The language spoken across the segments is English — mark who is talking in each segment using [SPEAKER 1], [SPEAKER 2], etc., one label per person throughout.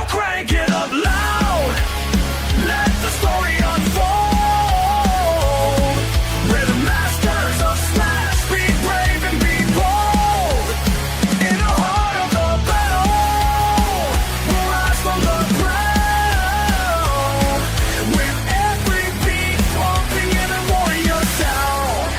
[SPEAKER 1] crank it up loud. Let the story unfold. We're the masters of smash. Be brave and be bold. In the heart of the battle, we'll rise from the ground. With every beat pumping in a warrior sound.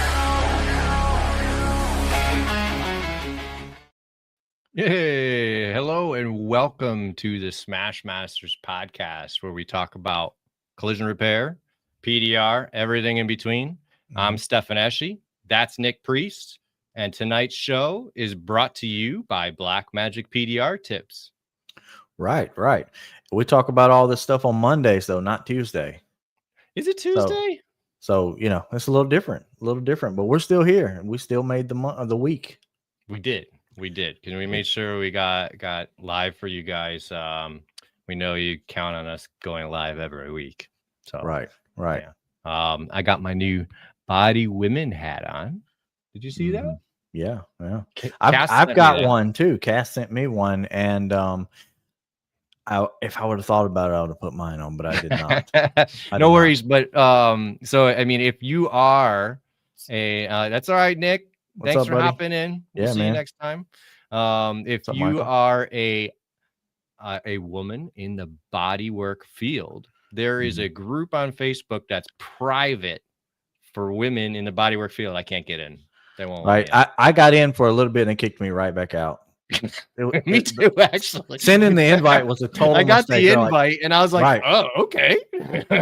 [SPEAKER 2] Hey, hello and welcome to the Smash Masters podcast, where we talk about collision repair, PDR, everything in between. I'm Stefan Esche. That's Nick Priest. And tonight's show is brought to you by Black Magic PDR Tips.
[SPEAKER 3] Right. We talk about all this stuff on Mondays, though, not Tuesday.
[SPEAKER 2] Is it Tuesday?
[SPEAKER 3] So you know, it's a little different, but we're still here and we still made the month of the week.
[SPEAKER 2] We did. Because we made sure we got live for you guys. We know you count on us going live every week. So
[SPEAKER 3] Right.
[SPEAKER 2] yeah. I got my new Body Women hat on. Did you see that?
[SPEAKER 3] Yeah.
[SPEAKER 2] Cass
[SPEAKER 3] I've
[SPEAKER 2] sent
[SPEAKER 3] got
[SPEAKER 2] me that.
[SPEAKER 3] one too. Cass sent me one, and if I would have thought about it, I would have put mine on, but I did not.
[SPEAKER 2] No worries. But so I mean, if you are that's all right, Nick.
[SPEAKER 3] What's
[SPEAKER 2] Thanks
[SPEAKER 3] up,
[SPEAKER 2] for
[SPEAKER 3] buddy?
[SPEAKER 2] hopping in. We'll
[SPEAKER 3] Yeah,
[SPEAKER 2] see
[SPEAKER 3] man.
[SPEAKER 2] you next time. If
[SPEAKER 3] What's up,
[SPEAKER 2] you
[SPEAKER 3] Michael?
[SPEAKER 2] are a woman in the bodywork field, there is a group on Facebook that's private for women in the bodywork field. I can't get in. They won't.
[SPEAKER 3] Right.
[SPEAKER 2] let
[SPEAKER 3] I got in for a little bit and it kicked me right back out.
[SPEAKER 2] me too, actually.
[SPEAKER 3] Sending the invite was a total
[SPEAKER 2] I got
[SPEAKER 3] mistake.
[SPEAKER 2] the
[SPEAKER 3] They're like,
[SPEAKER 2] invite and I was like,
[SPEAKER 3] Right.
[SPEAKER 2] oh, okay.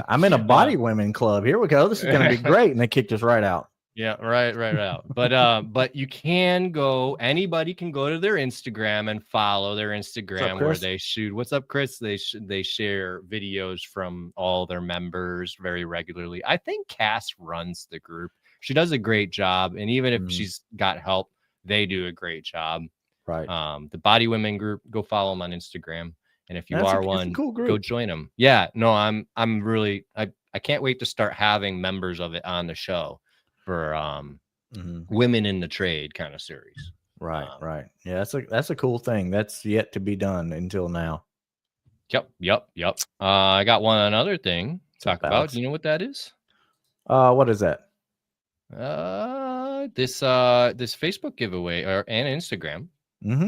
[SPEAKER 3] I'm in a body women club. Here we go. This is going to be great. And they kicked us right out.
[SPEAKER 2] Yeah, right out. But you can go, anybody can go to their Instagram and follow their Instagram where
[SPEAKER 3] Chris?
[SPEAKER 2] they shoot. What's up, Chris? They share videos from all their members very regularly. I think Cass runs the group. She does a great job. And even if she's got help, they do a great job.
[SPEAKER 3] Right.
[SPEAKER 2] The Body Women group, go follow them on Instagram. And if you
[SPEAKER 3] That's
[SPEAKER 2] are
[SPEAKER 3] a
[SPEAKER 2] one,
[SPEAKER 3] cool group.
[SPEAKER 2] go join them. Yeah, no, I'm really, I can't wait to start having members of it on the show for women in the trade kind of series.
[SPEAKER 3] Right. Yeah, that's a cool thing. That's yet to be done until now.
[SPEAKER 2] Yep. I got one other thing to talk about.
[SPEAKER 3] Alex?
[SPEAKER 2] Do you know what that is?
[SPEAKER 3] What is that?
[SPEAKER 2] This Facebook giveaway and Instagram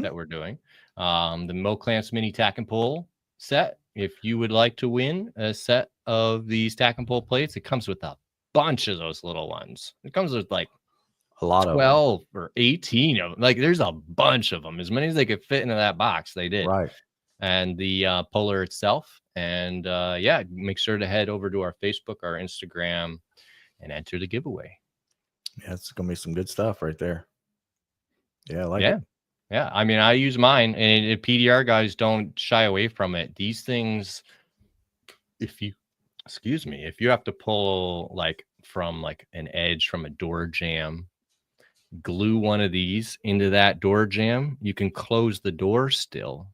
[SPEAKER 2] that we're doing. The Mo Clamps mini tack and pull set. If you would like to win a set of these tack and pull plates, it comes with a bunch of those little ones. It comes with like
[SPEAKER 3] A lot of
[SPEAKER 2] 12 or 18 of them. Like there's a bunch of them, as many as they could fit into that box. They did.
[SPEAKER 3] Right.
[SPEAKER 2] And the puller itself. And yeah, make sure to head over to our Facebook, our Instagram, and enter the giveaway.
[SPEAKER 3] Yeah, it's gonna be some good stuff right there. Yeah, I like it.
[SPEAKER 2] Yeah. I mean, I use mine, and if PDR guys don't shy away from it. These things, if you have to pull like from like an edge from a door jam, glue one of these into that door jam, you can close the door still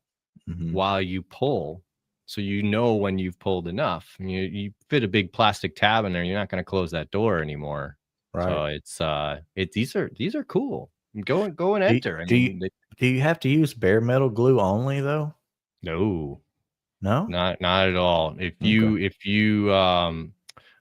[SPEAKER 2] while you pull. So you know when you've pulled enough. You fit a big plastic tab in there, you're not going to close that door anymore.
[SPEAKER 3] Right.
[SPEAKER 2] So these are cool. Go and enter.
[SPEAKER 3] Do you have to use bare metal glue only though?
[SPEAKER 2] No,
[SPEAKER 3] Not
[SPEAKER 2] at all. If you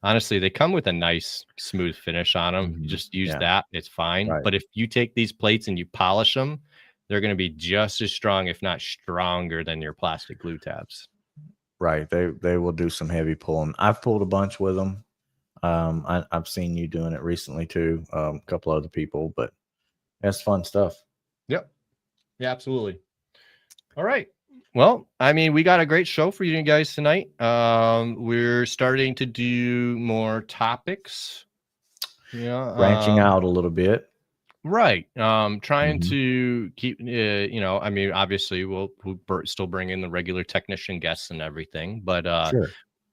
[SPEAKER 2] honestly, they come with a nice smooth finish on them. You just use that, it's fine.
[SPEAKER 3] Right.
[SPEAKER 2] But if you take these plates and you polish them, they're going to be just as strong, if not stronger, than your plastic glue tabs.
[SPEAKER 3] Right. They will do some heavy pulling. I've pulled a bunch with them. I've seen you doing it recently too. A couple other people, but that's fun stuff.
[SPEAKER 2] Yep. Yeah, absolutely. All right. Well, I mean, we got a great show for you guys tonight. We're starting to do more topics.
[SPEAKER 3] Branching out a little bit.
[SPEAKER 2] Right. Trying to keep, I mean, obviously we'll still bring in the regular technician guests and everything, but
[SPEAKER 3] Sure.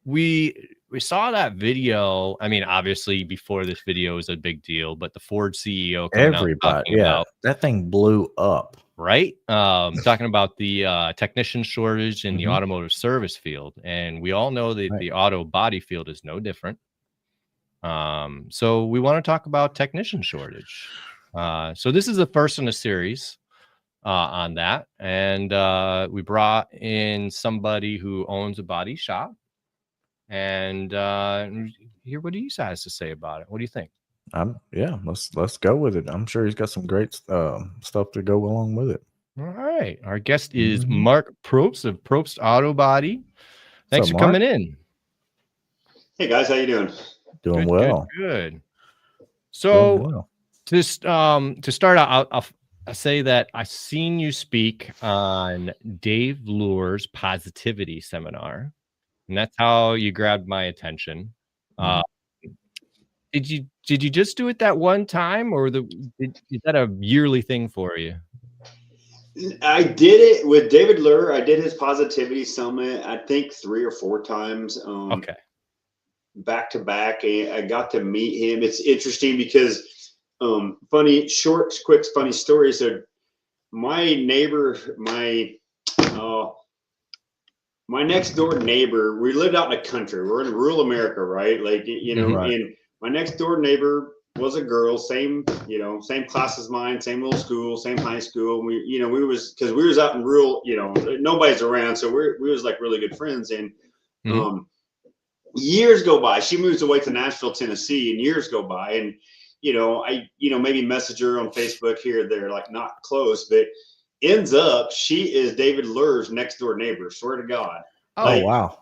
[SPEAKER 2] we saw that video. I mean, obviously before this video is a big deal, but the Ford CEO coming out
[SPEAKER 3] Everybody,
[SPEAKER 2] talking
[SPEAKER 3] yeah,
[SPEAKER 2] about,
[SPEAKER 3] that thing blew up.
[SPEAKER 2] right? Talking about the technician shortage in the automotive service field. And we all know that the auto body field is no different. So we want to talk about technician shortage. So this is the first in a series. on that, and we brought in somebody who owns a body shop, and hear what he has to say about it. What do you think?
[SPEAKER 3] Yeah, let's go with it. I'm sure he's got some great stuff to go along with it.
[SPEAKER 2] All right, our guest is
[SPEAKER 3] Mhm.
[SPEAKER 2] Mark Probst of Probst Auto Body. Thanks
[SPEAKER 3] So,
[SPEAKER 2] for
[SPEAKER 3] Mark,
[SPEAKER 2] coming in.
[SPEAKER 4] Hey guys, how you doing?
[SPEAKER 3] doing
[SPEAKER 2] Good,
[SPEAKER 3] well.
[SPEAKER 2] good.
[SPEAKER 3] Doing
[SPEAKER 2] So
[SPEAKER 3] well.
[SPEAKER 2] just to start out, I'll say that I seen you speak on Dave Lure's positivity seminar, and that's how you grabbed my attention. Uh, did you just do it that one time, or is that a yearly thing for you?
[SPEAKER 4] I did it with David Lure. I did his positivity summit, I think 3 or 4 times,
[SPEAKER 2] Okay.
[SPEAKER 4] back to back. And I got to meet him. It's interesting because, quick, funny story. So my neighbor, uh, my next door neighbor, we lived out in the country. We're in rural America, right? Like,
[SPEAKER 3] Right.
[SPEAKER 4] and my next door neighbor was a girl, same class as mine, same little school, same high school. Because we was out in rural, nobody's around. So we was like really good friends. And,
[SPEAKER 2] Mhm.
[SPEAKER 4] years go by. She moves away to Nashville, Tennessee, and years go by. And, maybe message her on Facebook here or there, like not close, but ends up she is David Lure's next door neighbor. Swear to God.
[SPEAKER 3] Oh,
[SPEAKER 4] Like,
[SPEAKER 3] wow.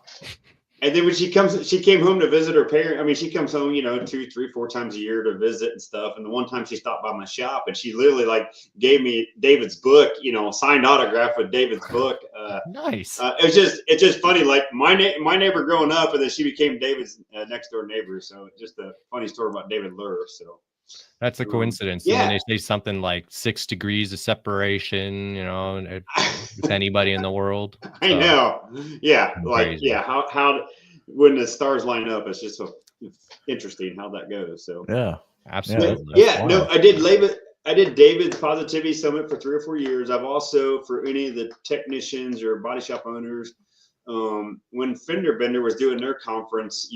[SPEAKER 4] and then when she came home to visit her parents. I mean, she comes home, 2, 3, 4 times a year to visit and stuff. And the one time she stopped by my shop, and she literally like gave me David's book, signed autograph with David's book.
[SPEAKER 2] Nice.
[SPEAKER 4] It's just funny. Like my neighbor growing up, and then she became David's next door neighbor. So just a funny story about David Lure. So
[SPEAKER 2] That's a coincidence. And
[SPEAKER 4] yeah.
[SPEAKER 2] when they say something like 6 degrees of separation, with anybody in the world.
[SPEAKER 4] I
[SPEAKER 2] So,
[SPEAKER 4] know. Yeah. Like,
[SPEAKER 2] crazy.
[SPEAKER 4] yeah. How when the stars line up, it's just so interesting how that goes. So
[SPEAKER 3] Yeah.
[SPEAKER 2] Absolutely.
[SPEAKER 4] yeah. No,
[SPEAKER 3] wild.
[SPEAKER 4] I did David's Positivity Summit for 3 or 4 years. I've also, for any of the technicians or body shop owners, when Fender Bender was doing their conference,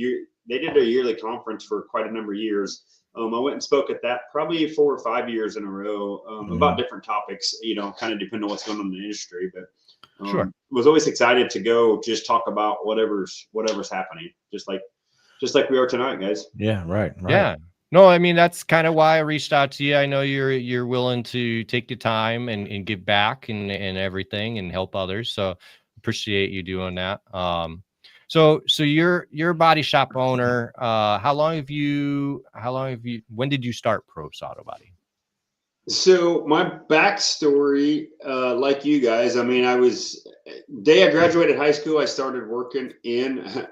[SPEAKER 4] they did their yearly conference for quite a number of years. I went and spoke at that probably 4 or 5 years in a row, about different topics, kind of depending on what's going on in the industry. But
[SPEAKER 2] Sure.
[SPEAKER 4] was always excited to go just talk about whatever's happening, just like we are tonight, guys.
[SPEAKER 3] Yeah. Right.
[SPEAKER 2] Yeah. No, I mean, that's kind of why I reached out to you. I know you're willing to take the time and give back and everything and help others. So appreciate you doing that. So you're a body shop owner. When did you start Probst Auto Body?
[SPEAKER 4] So my backstory, like you guys, I mean, day I graduated high school, I started working in.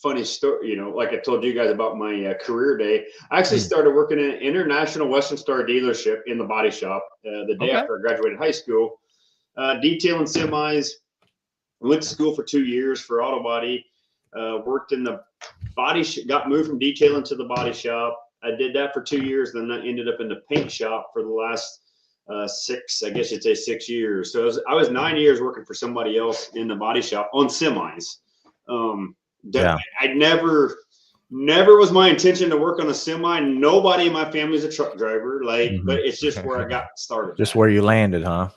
[SPEAKER 4] Funny story, like I told you guys about my career day. I actually started working in an International Western Star dealership in the body shop the day after I graduated high school, detailing semis. Went to school for 2 years for auto body. Worked in the got moved from detailing to the body shop. I did that for 2 years. Then I ended up in the paint shop for the last 6, I guess you'd say 6 years. So I was 9 years working for somebody else in the body shop on semis.
[SPEAKER 3] Yeah.
[SPEAKER 4] I never was my intention to work on a semi. Nobody in my family is a truck driver, but it's just where I got started.
[SPEAKER 3] Just where you landed, huh?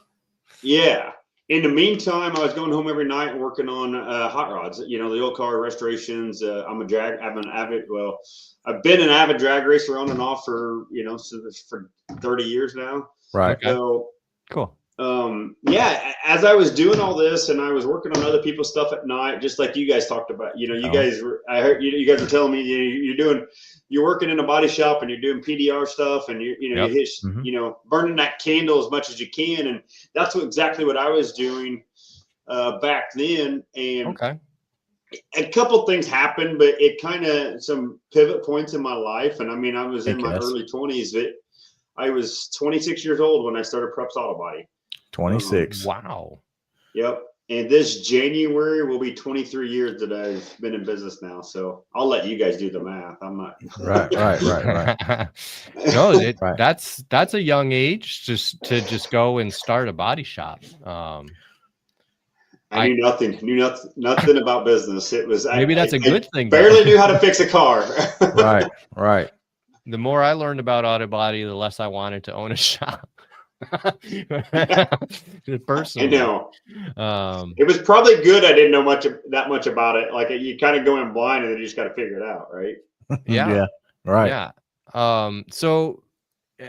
[SPEAKER 4] Yeah. In the meantime, I was going home every night and working on hot rods, the old car restorations. I've been an avid drag racer on and off for 30 years now.
[SPEAKER 3] Right.
[SPEAKER 2] Okay.
[SPEAKER 4] So
[SPEAKER 2] Cool.
[SPEAKER 4] Yeah, as I was doing all this and I was working on other people's stuff at night, just like you guys talked about, I heard you guys were telling me you're working in a body shop and you're doing PDR stuff and you hit, burning that candle as much as you can. And that's exactly what I was doing back then. And
[SPEAKER 2] Okay.
[SPEAKER 4] a couple things happened, but it kind of some pivot points in my life. And I mean, I was in my early 20s. I was 26 years old when I started Probst Auto Body.
[SPEAKER 3] 26.
[SPEAKER 2] Wow.
[SPEAKER 4] Yep. And this January will be 23 years that I've been in business now. So I'll let you guys do the math. I'm not.
[SPEAKER 3] Right.
[SPEAKER 2] No,
[SPEAKER 3] Right.
[SPEAKER 2] that's a young age to just go and start a body shop.
[SPEAKER 4] I knew nothing about business. It was
[SPEAKER 2] maybe that's a good thing.
[SPEAKER 4] Barely knew how to fix a car.
[SPEAKER 3] Right.
[SPEAKER 2] The more I learned about auto body, the less I wanted to own a shop.
[SPEAKER 4] I
[SPEAKER 2] Personally.
[SPEAKER 4] know.
[SPEAKER 2] Um,
[SPEAKER 4] It was probably good I didn't know that much about it. Like you kind of go in blind and then you just got to figure it out, right?
[SPEAKER 2] yeah,
[SPEAKER 3] Yeah. Right.
[SPEAKER 2] yeah. So, uh,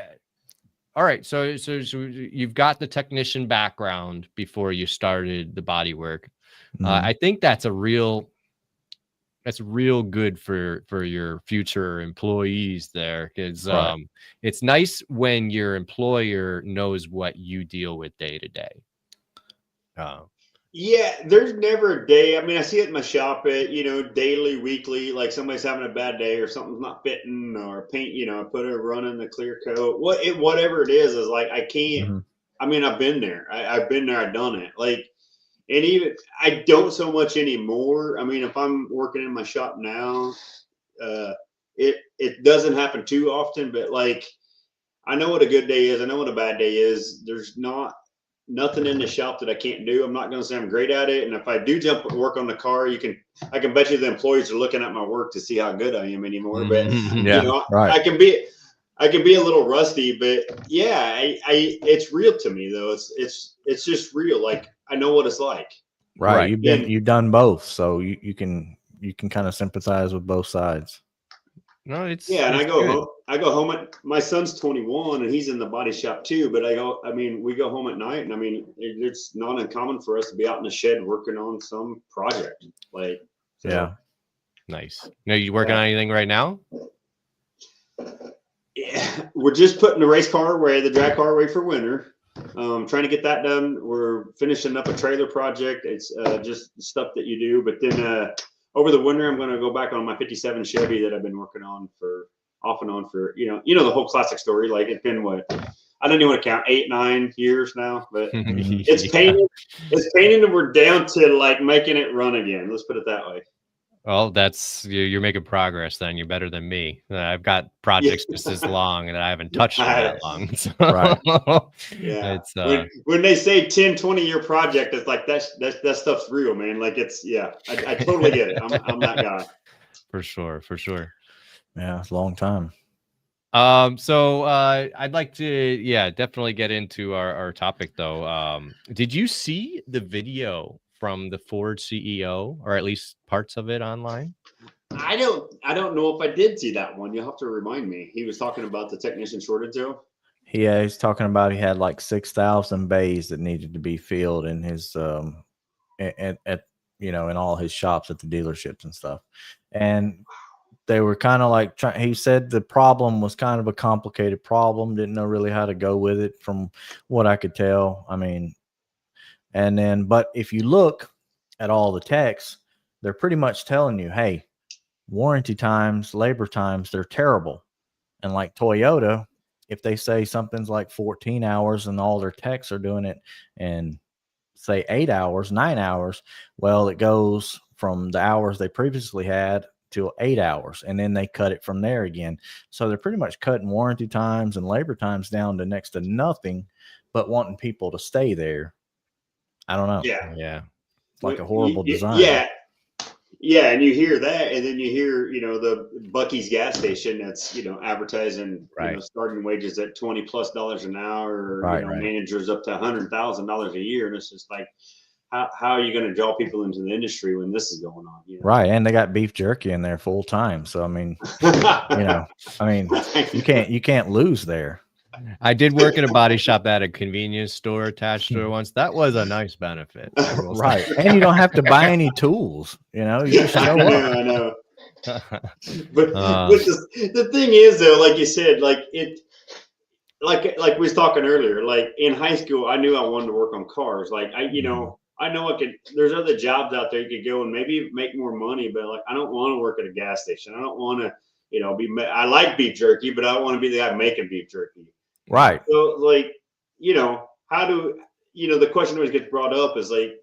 [SPEAKER 2] all right. So you've got the technician background before you started the body work.
[SPEAKER 3] Mhm.
[SPEAKER 2] I think that's real good for your future employees there, because
[SPEAKER 3] Right.
[SPEAKER 2] it's nice when your employer knows what you deal with day to day.
[SPEAKER 4] Yeah, there's never a day. I mean, I see it in my shop at, daily, weekly, like somebody's having a bad day or something's not fitting or paint, I put a run in the clear coat. Whatever it is like I can't.
[SPEAKER 3] Mhm.
[SPEAKER 4] I mean, I've been there. I've been there, I've done it. Like, and even I don't so much anymore. I mean, if I'm working in my shop now, uh it doesn't happen too often, but like I know what a good day is. I know what a bad day is. There's nothing in the shop that I can't do. I'm not going to say I'm great at it. And if I do jump and work on the car, I can bet you the employees are looking at my work to see how good I am anymore. But
[SPEAKER 3] Yeah. Right.
[SPEAKER 4] I can be a little rusty, but yeah, it's real to me though. It's just real. Like I know what it's like.
[SPEAKER 3] Right.
[SPEAKER 2] Right.
[SPEAKER 3] You've done both, so you can kind of sympathize with both sides.
[SPEAKER 2] No,
[SPEAKER 4] Yeah, and
[SPEAKER 2] it's good.
[SPEAKER 4] I go home at my son's 21 and he's in the body shop too. But we go home at night, and I mean, it's not uncommon for us to be out in the shed working on some project. Like, so,
[SPEAKER 3] Yeah.
[SPEAKER 2] Nice. Now, you working
[SPEAKER 4] Yeah.
[SPEAKER 2] on anything right now?
[SPEAKER 4] yeah, we're just putting the drag car away for winter. Trying to get that done. We're finishing up a trailer project. It's just stuff that you do, but then over the winter, I'm going to go back on my '57 Chevy that I've been working on for off and on for the whole classic story. Like it's been what I don't even want to count 8-9 years now, but it's
[SPEAKER 2] Yeah.
[SPEAKER 4] painted. It's painted, and we're down to like making it run again. Let's put it that way.
[SPEAKER 2] Well, you're making progress. Then you're better than me. I've got projects just as long, and I haven't touched them that long. So
[SPEAKER 3] Right.
[SPEAKER 4] Yeah.
[SPEAKER 2] it's
[SPEAKER 4] When they say 10-20 year project, it's like that stuff's real, man. Like I totally get it. I'm that guy.
[SPEAKER 2] for sure.
[SPEAKER 3] Yeah. It's a long time.
[SPEAKER 2] So I'd like to, definitely get into our topic though. Did you see the video from the Ford CEO, or at least parts of it online?
[SPEAKER 4] I don't know if I did see that one. You'll have to remind me. He was talking about the technician shortage though.
[SPEAKER 3] Yeah, he's talking about he had like 6,000 bays that needed to be filled in his at in all his shops at the dealerships and stuff. And they were kind of like he said the problem was kind of a complicated problem, didn't know really how to go with it from what I could tell. I mean, and then but if you look at all the texts, they're pretty much telling you, hey, warranty times, labor times, they're terrible. And like Toyota, if they say something's like 14 hours and all their techs are doing it in say 8 hours, 9 hours, well, it goes from the hours they previously had to 8 hours, and then they cut it from there again. So they're pretty much cutting warranty times and labor times down to next to nothing, but wanting people to stay there. I don't know.
[SPEAKER 2] Yeah.
[SPEAKER 3] It's like a horrible design.
[SPEAKER 4] Yeah, and you hear that, and then you hear the Bucky's gas station that's advertising
[SPEAKER 3] Right.
[SPEAKER 4] starting wages at $20+ an hour, or
[SPEAKER 3] Right.
[SPEAKER 4] managers up to $100,000 a year, and it's just like, how are you going to draw people into the industry when this is going on?
[SPEAKER 3] Right. And they got beef jerky in there full time. So I mean, you can't lose there.
[SPEAKER 2] I did work in a body shop that had a convenience store attached to it once. That was a nice benefit. I will say.
[SPEAKER 3] Right. And you don't have to buy any tools. You just show up.
[SPEAKER 4] I know. But the thing is, though, like you said, like like we was talking earlier, like in high school, I knew I wanted to work on cars. Like I know I could. There's other jobs out there you could go and maybe make more money, but like I don't want to work at a gas station. I don't want to, I like beef jerky, but I don't want to be the guy making beef jerky.
[SPEAKER 3] Right.
[SPEAKER 4] So like, how do the question always gets brought up is like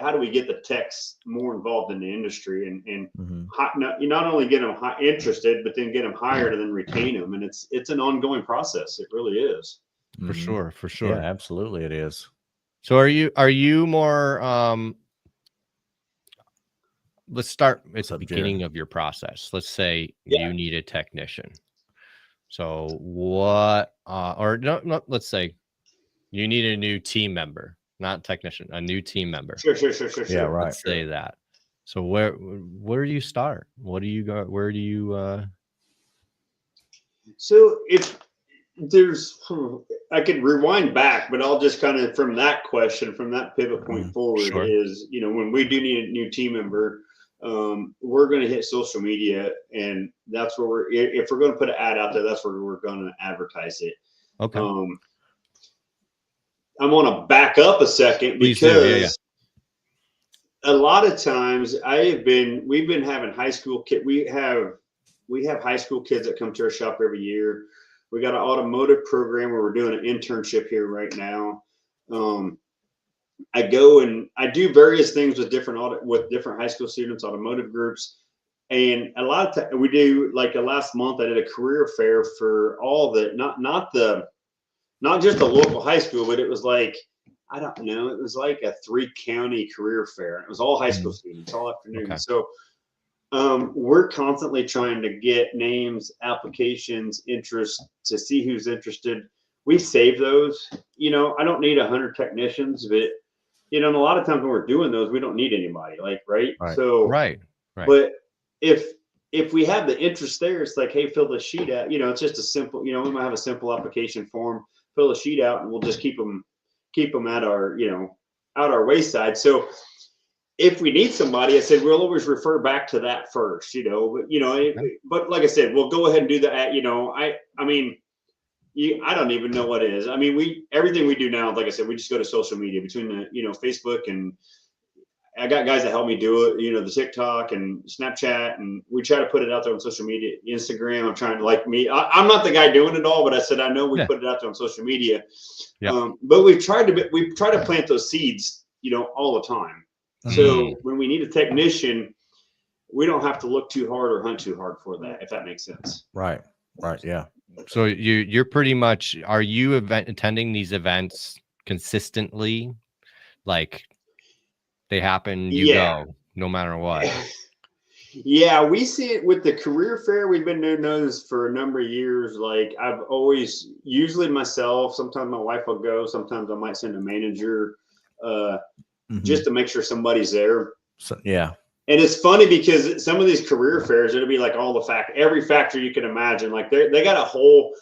[SPEAKER 4] how do we get the techs more involved in the industry and you not only get them interested, but then get them hired and then retain them, and it's an ongoing process. It really is.
[SPEAKER 2] For sure.
[SPEAKER 3] Yeah, absolutely it is.
[SPEAKER 2] So are you more let's start at the beginning of your process. Let's say you need a technician. So what or no, let's say You need a new team member, not technician, a new team member.
[SPEAKER 4] Sure.
[SPEAKER 3] Yeah, right.
[SPEAKER 2] Let's say that. So where do you start? What do you go? Where do you?
[SPEAKER 4] So if there's, I could rewind back, but I'll just kind of from that question, from that pivot point forward,
[SPEAKER 2] Sure.
[SPEAKER 4] is, you know, when we do need a new team member, we're going to hit social media, and that's where if we're going to put an ad out there, that's where we're going to advertise it.
[SPEAKER 2] Okay.
[SPEAKER 4] I'm going to back up a second
[SPEAKER 2] Please do.
[SPEAKER 4] because a lot of times we've been having high school kids. We have high school kids that come to our shop every year. We got an automotive program where we're doing an internship here right now. I go and I do various things with different high school students, automotive groups. And a lot of times we do, like last month, I did a career fair for all the, not just a local high school, but it was like, I don't know, it was like a 3-county career fair. It was all high school students, all afternoon.
[SPEAKER 2] Okay.
[SPEAKER 4] So we're constantly trying to get names, applications, interest to see who's interested. We save those. You know, I don't need 100 technicians, but you know, and a lot of times when we're doing those, we don't need anybody. Like, right? So,
[SPEAKER 2] right.
[SPEAKER 4] But if we have the interest there, it's like, hey, fill the sheet out. You know, it's just a simple. You know, we might have a simple application form. Fill the sheet out, and we'll just keep them at our, you know, out our wayside. So if we need somebody, I said, we'll always refer back to that first, you know, but, you know, but like I said, we'll go ahead and do that. You know, I mean, I don't even know what it is. I mean, everything we do now, like I said, we just go to social media between the, you know, Facebook, and I got guys that help me do it, you know, the TikTok and Snapchat, and we try to put it out there on social media, Instagram. I'm trying to, like me, I'm not the guy doing it all, but I said, I know we put it out there on social media.
[SPEAKER 2] Yeah.
[SPEAKER 4] But we've tried to plant those seeds, you know, all the time. So when we need a technician, we don't have to look too hard or hunt too hard for that, if that makes sense.
[SPEAKER 3] Right. Yeah.
[SPEAKER 2] So you're pretty much, are you attending these events consistently? Like they happen, you go, no matter what.
[SPEAKER 4] Yeah, we see it with the career fair. We've been doing those for a number of years. Like I've always, usually myself, sometimes my wife will go, sometimes I might send a manager, just to make sure somebody's there.
[SPEAKER 3] So, yeah.
[SPEAKER 4] And it's funny because some of these career fairs, it'll be like every factory you can imagine. Like they got a whole,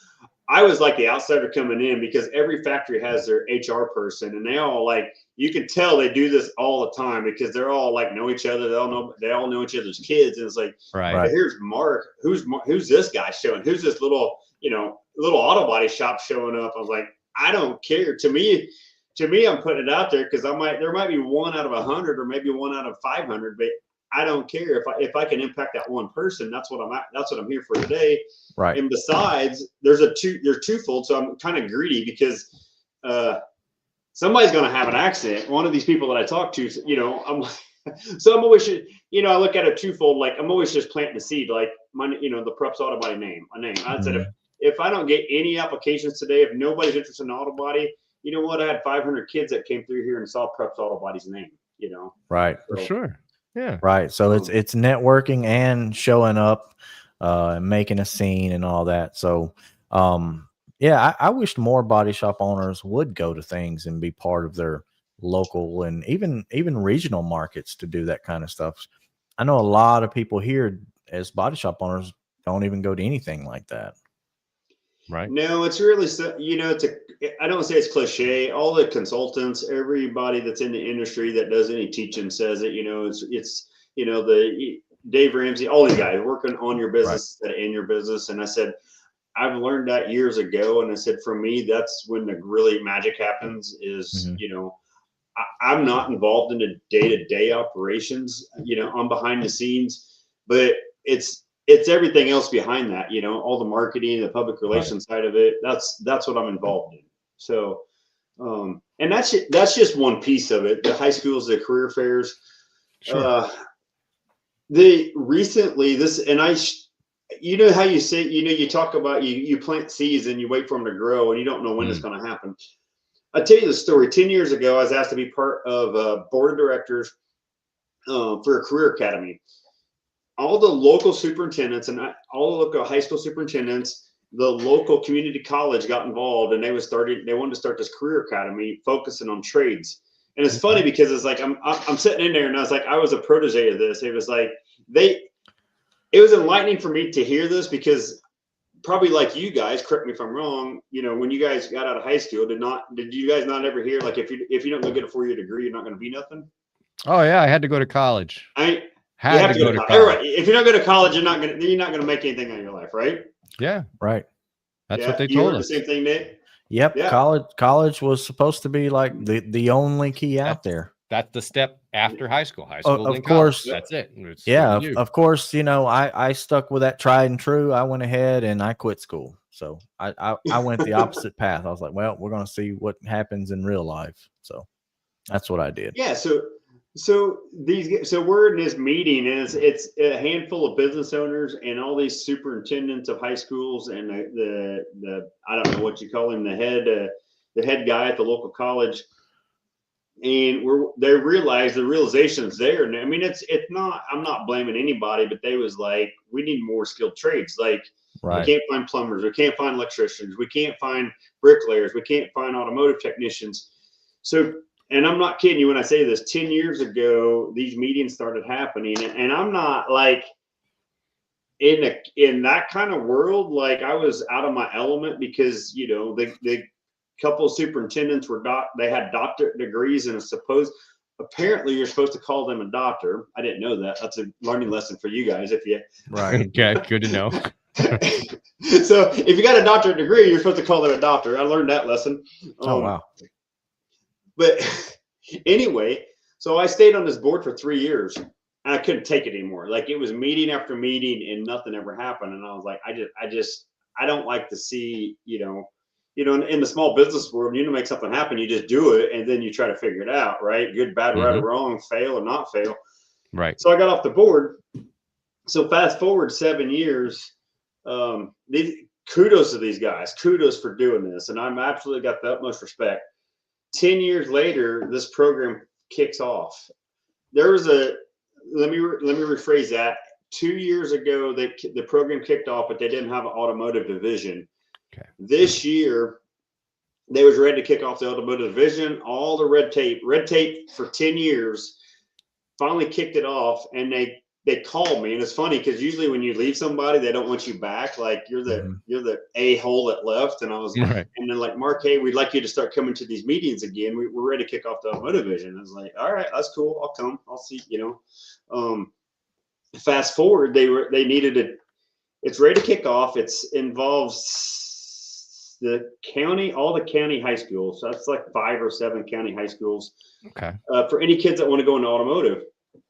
[SPEAKER 4] I was like the outsider coming in because every factory has their HR person, and they all, like, you can tell they do this all the time because they're all like know each other. They all know each other's kids. And it's like,
[SPEAKER 2] right.
[SPEAKER 4] Here's Mark. Who's this guy showing? Who's this little, you know, little auto body shop showing up? I was like, I don't care. To me, I'm putting it out there because there might be 1 out of 100 or maybe 1 out of 500, but I don't care if I can impact that one person. That's what I'm here for today.
[SPEAKER 3] Right.
[SPEAKER 4] And besides, they're twofold. So I'm kind of greedy because somebody's going to have an accident. One of these people that I talk to, you know, I'm always, you know, I look at it twofold. Like I'm always just planting the seed, like you know, the Probst auto body name. I said, if I don't get any applications today, if nobody's interested in auto body, you know what? I had 500 kids that came through here and saw Probst auto body's name, you know?
[SPEAKER 3] Right.
[SPEAKER 2] For sure. Yeah.
[SPEAKER 3] Right. So it's networking and showing up, and making a scene and all that. So, yeah, I wish more body shop owners would go to things and be part of their local and even regional markets to do that kind of stuff. I know a lot of people here as body shop owners don't even go to anything like that.
[SPEAKER 2] Right.
[SPEAKER 4] No, it's really, you know, I don't say it's cliche. All the consultants, everybody that's in the industry that does any teaching says it, you know, it's, you know, the Dave Ramsey, all these guys working on your business, that in your business. And I said, I've learned that years ago. And I said, for me, that's when the really magic happens is, you know, I'm not involved in the day-to-day operations, you know, I'm behind the scenes, but it's everything else behind that, you know, all the marketing, the public relations side of it. That's what I'm involved in. So, and that's just one piece of it. The high schools, the career fairs, they recently you know how you say, you know, you talk about you plant seeds and you wait for them to grow and you don't know when it's going to happen. I'll tell you the story. 10 years ago, I was asked to be part of a board of directors for a career academy. All the local superintendents and all the local high school superintendents, the local community college got involved, and they wanted to start this career academy focusing on trades. And it's funny because it's like I'm sitting in there, and I was like, I was a protege of this. It was like it was enlightening for me to hear this, because probably like you guys, correct me if I'm wrong, you know, when you guys got out of high school, did you guys not ever hear, like, if you don't go get a 4-year degree, you're not going to be nothing?
[SPEAKER 2] Oh yeah, I had to go to college.
[SPEAKER 4] You
[SPEAKER 2] Had
[SPEAKER 4] have
[SPEAKER 2] to
[SPEAKER 4] to
[SPEAKER 2] go to
[SPEAKER 4] college.
[SPEAKER 2] college.
[SPEAKER 4] Right. If you don't go to college, you're not gonna make anything out of your life, right?
[SPEAKER 2] Yeah,
[SPEAKER 3] Right.
[SPEAKER 2] that's
[SPEAKER 4] Yeah,
[SPEAKER 2] what they
[SPEAKER 4] you
[SPEAKER 2] told
[SPEAKER 4] heard
[SPEAKER 2] us.
[SPEAKER 4] the same thing, Nick?
[SPEAKER 3] Yep.
[SPEAKER 4] Yeah.
[SPEAKER 3] College was supposed to be like the only key out there.
[SPEAKER 2] That's the step after high school. High school,
[SPEAKER 3] Of
[SPEAKER 2] then
[SPEAKER 3] course.
[SPEAKER 2] college. That's it. It's
[SPEAKER 3] Yeah,
[SPEAKER 2] what you do.
[SPEAKER 3] of course, you know, I stuck with that tried and true. I went ahead and I quit school. So I went the opposite path. I was like, well, we're going to see what happens in real life. So that's what I did.
[SPEAKER 4] Yeah. So we're in this meeting, and it's a handful of business owners and all these superintendents of high schools, and the I don't know what you call him, the head guy at the local college. And they realize the realization's there. And I mean, it's not, I'm not blaming anybody, but they was like, we need more skilled trades. Like,
[SPEAKER 3] Right.
[SPEAKER 4] we can't find plumbers, we can't find electricians, we can't find bricklayers, we can't find automotive technicians. So, and I'm not kidding you when I say this, 10 years ago, these meetings started happening, and I'm not like in that kind of world. Like, I was out of my element, because, you know, the couple of superintendents they had doctorate degrees, and apparently you're supposed to call them a doctor. I didn't know that. That's a learning lesson for you guys.
[SPEAKER 3] Right.
[SPEAKER 2] Okay, good to know.
[SPEAKER 4] So if you got a doctorate degree, you're supposed to call them a doctor. I learned that lesson.
[SPEAKER 3] Oh, wow.
[SPEAKER 4] But anyway, so I stayed on this board for 3 years, and I couldn't take it anymore. Like, it was meeting after meeting, and nothing ever happened. And I was like, I don't like to see, you know, in the small business world, you make something happen, you just do it, and then you try to figure it out, right? Good, bad, right, or wrong, fail or not fail.
[SPEAKER 2] Right.
[SPEAKER 4] So I got off the board. So fast forward 7 years. Kudos to these guys. Kudos for doing this, and I'm absolutely got the utmost respect. 10 years later, this program kicks off. There was let me rephrase that. 2 years ago, the program kicked off, but they didn't have an automotive division.
[SPEAKER 2] Okay.
[SPEAKER 4] This year, they was ready to kick off the automotive division. All the red tape for 10 years, finally kicked it off, and they called me. And it's funny, because usually when you leave somebody, they don't want you back. Like, you're the a-hole that left. And I was
[SPEAKER 2] Right.
[SPEAKER 4] And then, like, Mark, hey, we'd like you to start coming to these meetings again. We're ready to kick off the automotive division. I was like, all right, that's cool. I'll come. I'll see, you know. Fast forward, they needed it. It's ready to kick off. Involves the county, all the county high schools. So that's like 5 or 7 county high schools.
[SPEAKER 2] Okay.
[SPEAKER 4] For any kids that want to go into automotive.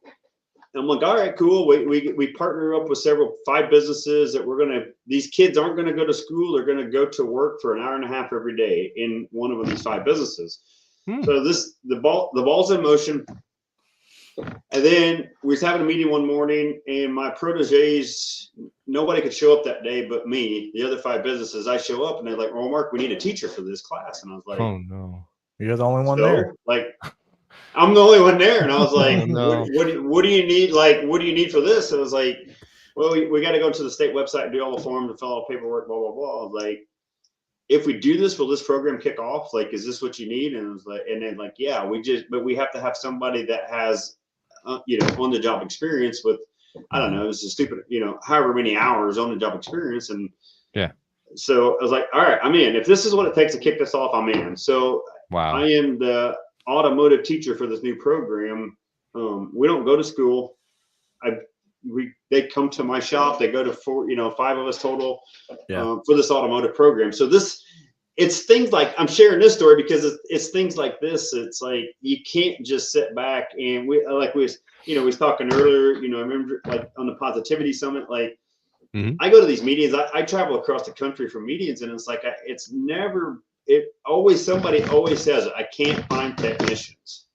[SPEAKER 4] And I'm like, all right, cool. We partner up with 5 businesses that these kids aren't going to go to school. They're going to go to work for an hour and a half every day in one of these 5 businesses. So the ball's in motion. And then we was having a meeting one morning, and my proteges, nobody could show up that day but me. The other 5 businesses, I show up, and they're like, "Oh, Mark, we need a teacher for this class." And I was like,
[SPEAKER 2] Oh no.
[SPEAKER 3] You're the only one there.
[SPEAKER 4] Like, I'm the only one there. And I was like,
[SPEAKER 2] Oh, no.
[SPEAKER 4] what do you need? Like, what do you need for this? And I was like, well, we got to go to the state website and do all the forms and fill out paperwork, blah, blah, blah. I was like, if we do this, will this program kick off? Like, is this what you need? And I was like, and then like, yeah, but we have to have somebody that has, you know, on the job experience with, I don't know, it's a stupid, you know, however many hours on the job experience. And
[SPEAKER 2] yeah.
[SPEAKER 4] So I was like, all right, I'm in. If this is what it takes to kick this off, I'm in. So
[SPEAKER 2] Wow.
[SPEAKER 4] I am the automotive teacher for this new program. We don't go to school. They come to my shop. They go to 5 of us total for this automotive program. So it's things like, I'm sharing this story because it's things like this. It's like, you can't just sit back and we was talking earlier, you know, I remember like on the positivity summit, like I go to these meetings, I travel across the country for meetings, and it's like, somebody always says, I can't find technicians.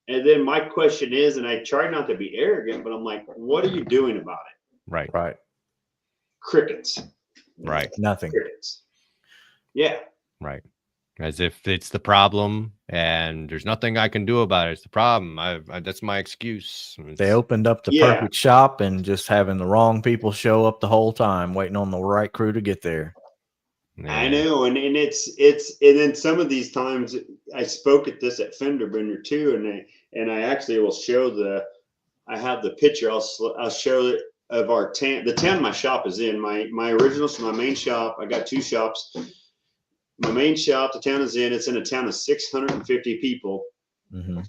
[SPEAKER 4] And then my question is, and I try not to be arrogant, but I'm like, what are you doing about it?
[SPEAKER 2] Right.
[SPEAKER 3] Right.
[SPEAKER 4] Crickets.
[SPEAKER 2] Right.
[SPEAKER 3] Nothing.
[SPEAKER 4] Crickets. Yeah.
[SPEAKER 2] Right. as if it's the problem and there's nothing I can do about it. It's the problem. That's my excuse.
[SPEAKER 3] They opened up the
[SPEAKER 4] Yeah.
[SPEAKER 3] perfect shop and just having the wrong people show up the whole time, waiting on the right crew to get there.
[SPEAKER 4] I
[SPEAKER 2] Yeah.
[SPEAKER 4] know, and and then some of these times I spoke at this at Fender Bender too, and I actually will show I have the picture. I'll show it of our town. The town my shop is in. My original, so my main shop. I got two shops. My main shop, the town is in. It's in a town of 650 people.
[SPEAKER 3] Mm-hmm.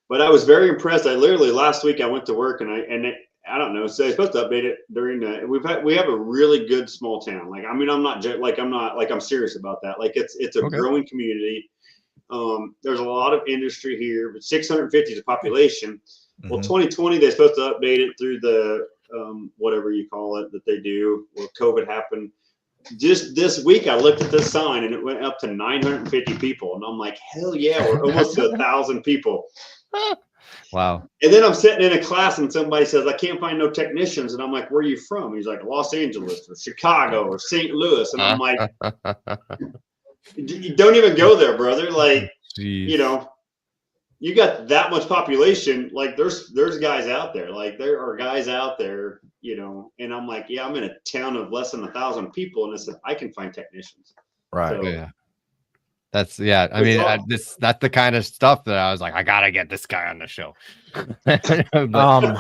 [SPEAKER 4] But I was very impressed. I literally last week I went to work and I don't know. So they're supposed to update it during the. We have a really good small town. Like I mean, I'm serious about that. Like it's a
[SPEAKER 2] Okay.
[SPEAKER 4] growing community. There's a lot of industry here, but 650 is a population. Well, 2020 they're supposed to update it through the whatever you call it that they do. Well, COVID happened. Just this week, I looked at this sign and it went up to 950 people, and I'm like, hell yeah, we're almost to 1,000 people.
[SPEAKER 2] Wow.
[SPEAKER 4] And then I'm sitting in a class and somebody says, I can't find no technicians. And I'm like, where are you from? He's like, Los Angeles or Chicago or St. Louis. And I'm like, you don't even go there, brother. Like,
[SPEAKER 2] Jeez.
[SPEAKER 4] you know, you got that much population. Like there's guys out there. Like there are guys out there, you know, and I'm like, yeah, I'm in a town of less than 1,000 people. And I said, I can find technicians.
[SPEAKER 3] Right.
[SPEAKER 4] So,
[SPEAKER 2] Yeah. That's I mean, that's the kind of stuff that I was like, I gotta get this guy on the show. But,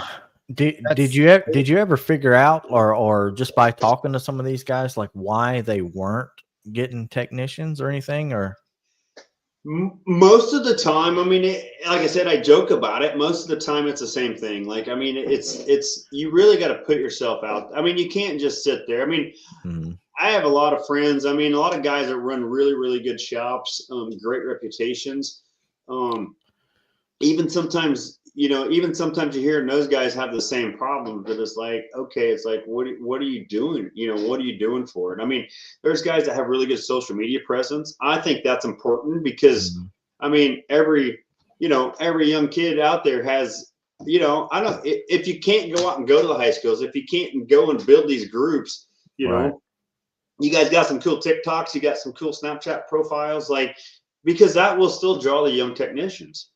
[SPEAKER 3] did you ever figure out or just by talking to some of these guys like why they weren't getting technicians or anything? Or
[SPEAKER 4] most of the time, I mean, like I said, I joke about it. Most of the time, it's the same thing. Like, I mean, it's you really got to put yourself out. I mean, you can't just sit there. I mean, I have a lot of friends. I mean, a lot of guys that run really, really good shops, great reputations. Even sometimes you hear those guys have the same problem, but it's like, okay, it's like, what are you doing? You know, what are you doing for it? I mean, there's guys that have really good social media presence. I think that's important because, I mean, every young kid out there has, you know, if you can't go out and go to the high schools, if you can't go and build these groups, you know, you guys got some cool TikToks, you got some cool Snapchat profiles, like, because that will still draw the young technicians.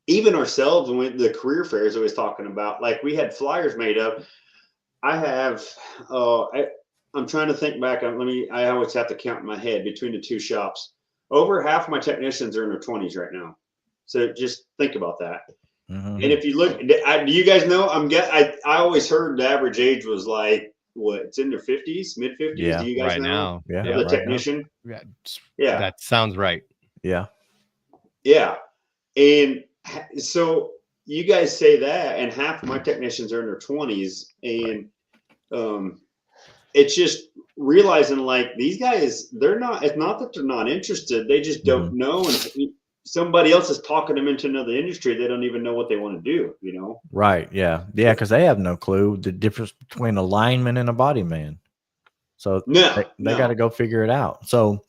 [SPEAKER 4] Even ourselves, when the career fairs I was talking about, like we had flyers made up. I have, I'm trying to think back. I always have to count in my head between the two shops. Over half of my technicians are in their 20s right now. So just think about that. And if you look, do you guys know? I always heard the average age was like, what? It's in their 50s, mid 50s.
[SPEAKER 3] Yeah,
[SPEAKER 4] do you guys
[SPEAKER 2] right
[SPEAKER 4] know?
[SPEAKER 2] now,
[SPEAKER 4] The technician.
[SPEAKER 2] Yeah, that sounds right.
[SPEAKER 3] Yeah.
[SPEAKER 4] And so you guys say that, and half of my technicians are in their 20s, and it's just realizing like these guys, it's not that they're not interested, they just don't know, and somebody else is talking them into another industry. They don't even know what they want to do, you know?
[SPEAKER 3] Right. Yeah. Yeah. Because they have no clue the difference between a lineman and a body man. So they got to go figure it out. So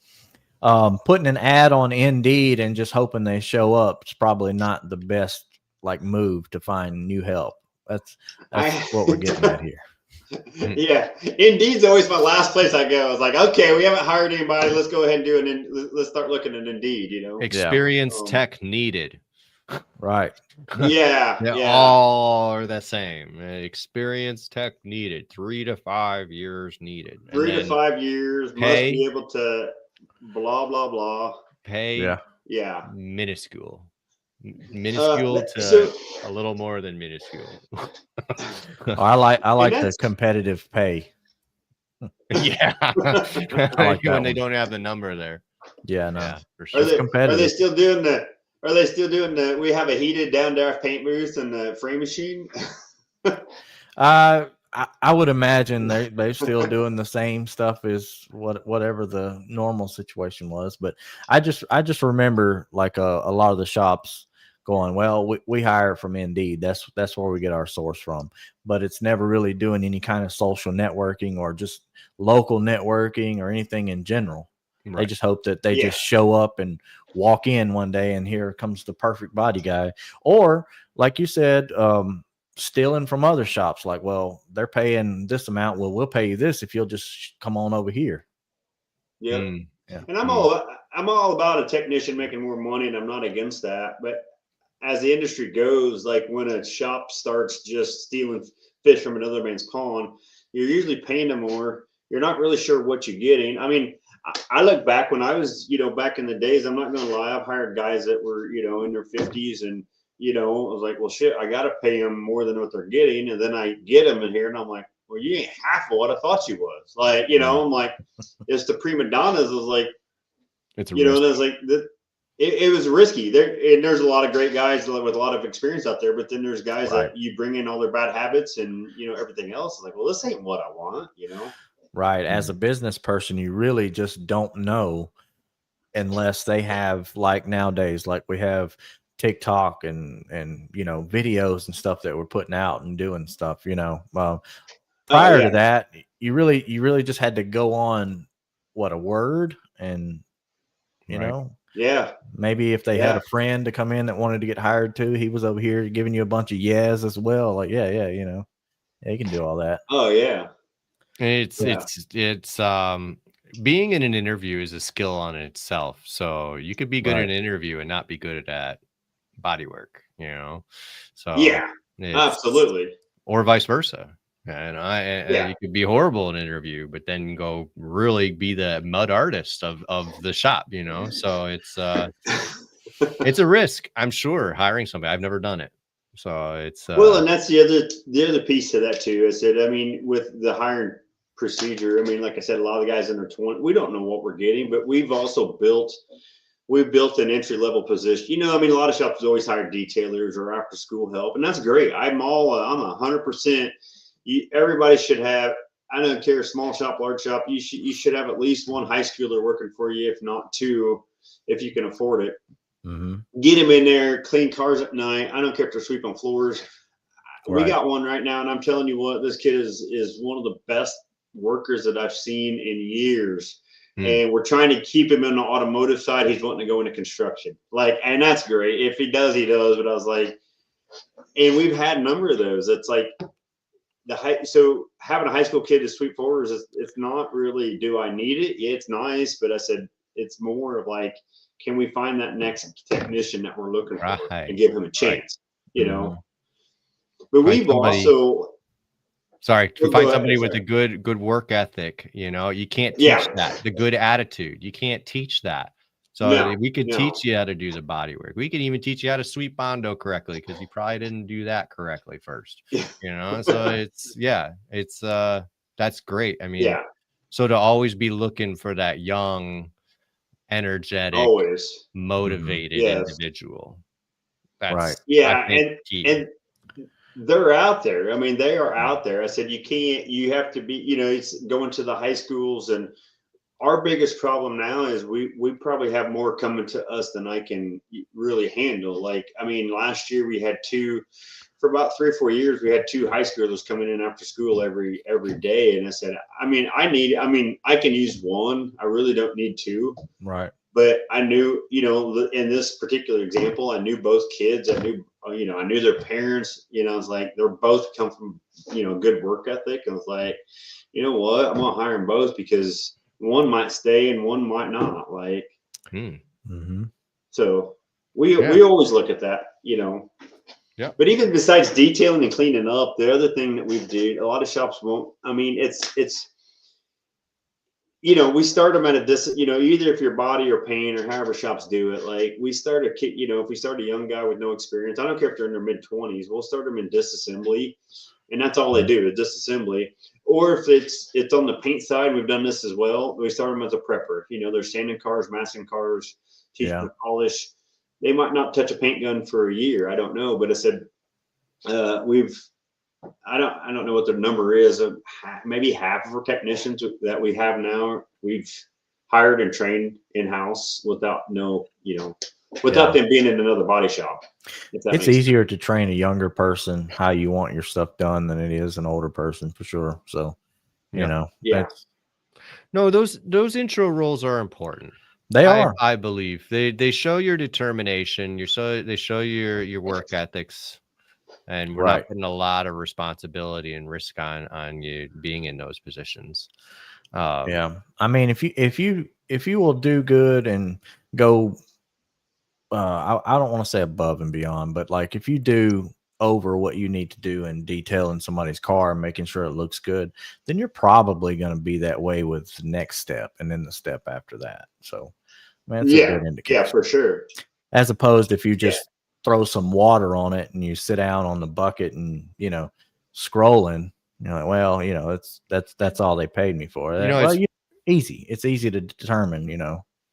[SPEAKER 3] putting an ad on Indeed and just hoping they show up is probably not the best like move to find new help. That's what we're getting at here.
[SPEAKER 4] Yeah, Indeed's always my last place I go. It's like, okay, we haven't hired anybody. Let's go ahead and do it. Let's start looking at Indeed. You know,
[SPEAKER 2] experienced tech needed.
[SPEAKER 3] Right.
[SPEAKER 4] Yeah.
[SPEAKER 2] They all are the same. Experienced tech needed. 3 to 5 years needed.
[SPEAKER 4] 3 to 5 years. Must be able to blah blah blah.
[SPEAKER 2] Pay.
[SPEAKER 4] Yeah.
[SPEAKER 2] Minuscule to a little more than minuscule.
[SPEAKER 3] I like the competitive pay.
[SPEAKER 2] Yeah.
[SPEAKER 3] I like
[SPEAKER 2] when they don't have the number there.
[SPEAKER 3] Yeah, no.
[SPEAKER 2] Yeah, for sure.
[SPEAKER 4] Are they still doing the we have a heated down draft paint booth and the frame machine?
[SPEAKER 3] I would imagine they're still doing the same stuff as whatever the normal situation was. But I just remember like a lot of the shops going, well, we hire from Indeed. That's where we get our source from. But it's never really doing any kind of social networking or just local networking or anything in general. Right. They just hope that they just show up and walk in one day and here comes the perfect body guy. Or like you said, stealing from other shops. Like, well, they're paying this amount. Well, we'll pay you this if you'll just come on over here.
[SPEAKER 4] Yeah. And I'm all about a technician making more money, and I'm not against that. But as the industry goes, like when a shop starts just stealing fish from another man's pond, you're usually paying them more. You're not really sure what you're getting. I mean, I look back when I was, back in the days, I'm not going to lie, I've hired guys that were, in their 50s, and, I was like, well, shit, I got to pay them more than what they're getting. And then I get them in here and I'm like, well, you ain't half of what I thought you was. Like, I'm like, it's the prima donnas. I was like,
[SPEAKER 2] it's a
[SPEAKER 4] there's like, it was risky there. And there's a lot of great guys with a lot of experience out there, but then there's guys that you bring in all their bad habits and, everything else. Like, well, this ain't what I want,
[SPEAKER 3] Right. As a business person, you really just don't know unless they have, like nowadays, like we have TikTok and videos and stuff that we're putting out and doing stuff, prior to that, you really just had to go on a word and, maybe if they had a friend to come in that wanted to get hired too, he was over here giving you a bunch of yes as well. Like, you can do all that.
[SPEAKER 4] Oh yeah.
[SPEAKER 2] It's being in an interview is a skill on itself. So you could be good in an interview and not be good at body work, So
[SPEAKER 4] yeah, absolutely.
[SPEAKER 2] Or vice versa. And you could be horrible in an interview, but then go really be the mud artist of the shop, So it's a risk, I'm sure, hiring somebody. I've never done it. So it's
[SPEAKER 4] well, and that's the other piece to that too. I said, I mean, with the hiring procedure, I mean, like I said, a lot of the guys in their 20s, we don't know what we're getting, but we've built an entry level position. I mean, a lot of shops always hire detailers or after school help, and that's great. I'm 100%. Everybody should have. I don't care, small shop, large shop. You should have at least one high schooler working for you, if not two, if you can afford it.
[SPEAKER 3] Mm-hmm.
[SPEAKER 4] Get them in there, clean cars at night. I don't care if they're sweeping floors.
[SPEAKER 3] Right.
[SPEAKER 4] We got one right now, and I'm telling you what, this kid is one of the best workers that I've seen in years. And we're trying to keep him in the automotive side. He's wanting to go into construction. And that's great. If he does, he does. But I was like, and we've had a number of those. It's like so having a high school kid to sweep floors, it's not really, do I need it? Yeah, it's nice. But I said, it's more of like, can we find that next technician that we're looking for and give him a chance, But we've also
[SPEAKER 2] find somebody with a good work ethic. You can't teach that. The good attitude, you can't teach that. So we could teach you how to do the body work. We could even teach you how to sweep Bondo correctly, because you probably didn't do that correctly first. So it's that's great. I mean, so to always be looking for that young, energetic, motivated individual. That's
[SPEAKER 3] right.
[SPEAKER 4] Yeah, and they're out there. I mean, they are out there. I said, you have to be, it's going to the high schools. And our biggest problem now is we probably have more coming to us than I can really handle. Like, I mean, last year we had for about 3 or 4 years, we had 2 high schoolers coming in after school every day. And I said, I can use 1. I really don't need 2.
[SPEAKER 3] Right.
[SPEAKER 4] But I knew, in this particular example, I knew both kids. I knew their parents. I was like, they're both come from, good work ethic. I was like, you know what? I'm gonna hire them both, because one might stay and one might not. Like, so we always look at that,
[SPEAKER 2] Yeah.
[SPEAKER 4] But even besides detailing and cleaning up, the other thing that we do, a lot of shops won't. I mean, it's. We start them at a either if your body or paint or however shops do it. Like, we start a kid, if we start a young guy with no experience, I don't care if they're in their mid-20s, we'll start them in disassembly, and that's all they do is disassembly. Or if it's on the paint side, we've done this as well. We start them as a prepper. They're sanding cars, masking cars, teaching them to polish. They might not touch a paint gun for a year. I don't know, but I said I don't know what the number is of maybe half of our technicians that we have now, we've hired and trained in-house without them being in another body shop.
[SPEAKER 3] It's easier to train a younger person how you want your stuff done than it is an older person, for sure. So,
[SPEAKER 2] no, those intro roles are important.
[SPEAKER 3] They are.
[SPEAKER 2] I believe they show your determination. They show your work ethics. And we're not putting a lot of responsibility and risk on you being in those positions.
[SPEAKER 3] I mean, if you if you will do good and go, I don't want to say above and beyond, but like if you do over what you need to do in detailing somebody's car and making sure it looks good, then you're probably going to be that way with the next step and then the step after that. So, man, it's a
[SPEAKER 4] Yeah,
[SPEAKER 3] good indication.
[SPEAKER 4] yeah, for sure.
[SPEAKER 3] As opposed if you
[SPEAKER 4] Yeah.
[SPEAKER 3] just throw some water on it and you sit down on the bucket and scrolling, like, well, that's all they paid me for. Well, easy. It's easy to determine.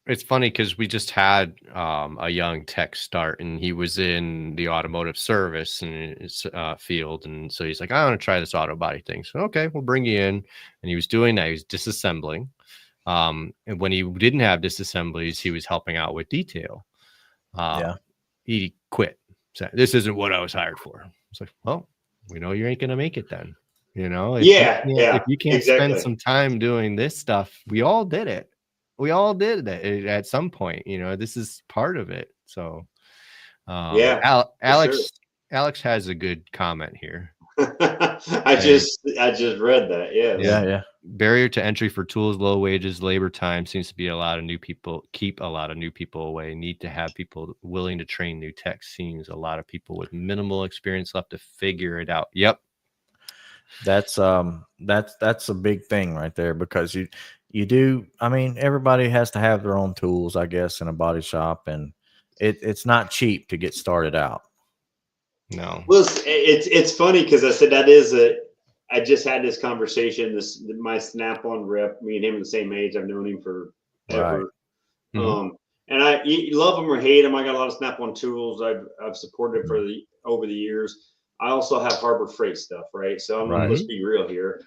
[SPEAKER 2] It's funny because we just had a young tech start, and he was in the automotive service and his field, and so he's like, I want to try this auto body thing. So okay, we'll bring you in, and he was doing that. He was disassembling, and when he didn't have disassemblies, he was helping out with detail.
[SPEAKER 3] Yeah.
[SPEAKER 2] He quit. So this isn't what I was hired for. It's like, well, we know you ain't gonna make it then. If if you can't
[SPEAKER 4] exactly.
[SPEAKER 2] spend some time doing this stuff, we all did it. We all did that at some point. This is part of it. So,
[SPEAKER 4] Yeah,
[SPEAKER 2] Alex has a good comment here.
[SPEAKER 4] I just read that. Yeah.
[SPEAKER 3] Yeah.
[SPEAKER 2] Barrier to entry for tools, low wages, labor time seems to be a lot of new people, keep a lot of new people away. Need to have people willing to train new tech. Seems a lot of people with minimal experience left to figure it out. Yep.
[SPEAKER 3] That's a big thing right there, because you do. I mean, everybody has to have their own tools, I guess, in a body shop, and it's not cheap to get started out.
[SPEAKER 2] No.
[SPEAKER 4] Well, it's funny because I said I just had this conversation. My Snap-on rep, me and him are the same age. I've known him for ever.
[SPEAKER 2] Right.
[SPEAKER 4] And you love them or hate them. I got a lot of Snap-on tools. I've supported over the years. I also have Harbor Freight stuff, right? So let's be real here.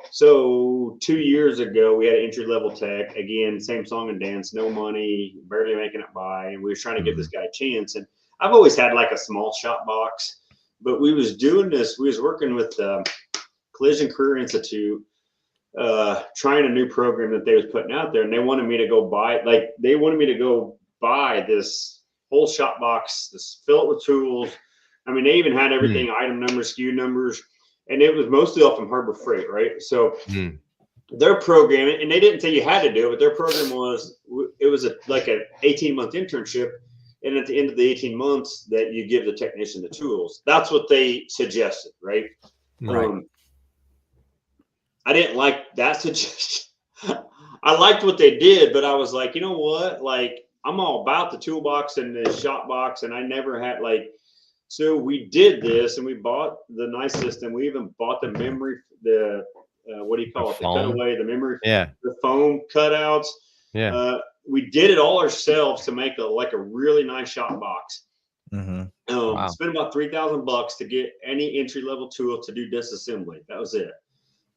[SPEAKER 4] So 2 years ago, we had an entry level tech. Again, same song and dance, no money, barely making it by, and we were trying to give this guy a chance. And I've always had like a small shop box, but we was doing this. We was working with Collision Career Institute, trying a new program that they was putting out there, and they wanted me to go buy this whole shop box, fill it with tools. I mean, they even had everything, item numbers, SKU numbers, and it was mostly all from Harbor Freight, right? So their program, and they didn't say you had to do it, but their program was like an 18-month internship. And at the end of the 18 months that you give the technician the tools. That's what they suggested, right? I didn't like that suggestion. I liked what they did, but I was like, you know what? Like, I'm all about the toolbox and the shop box, and I never had so we did this, and we bought the nice system. We even bought the memory, what do you call it? The cutaway, the memory, the foam cutouts.
[SPEAKER 2] Yeah.
[SPEAKER 4] We did it all ourselves to make a really nice shop box.
[SPEAKER 2] Wow.
[SPEAKER 4] Spent about $3,000 to get any entry level tool to do disassembly. That was it.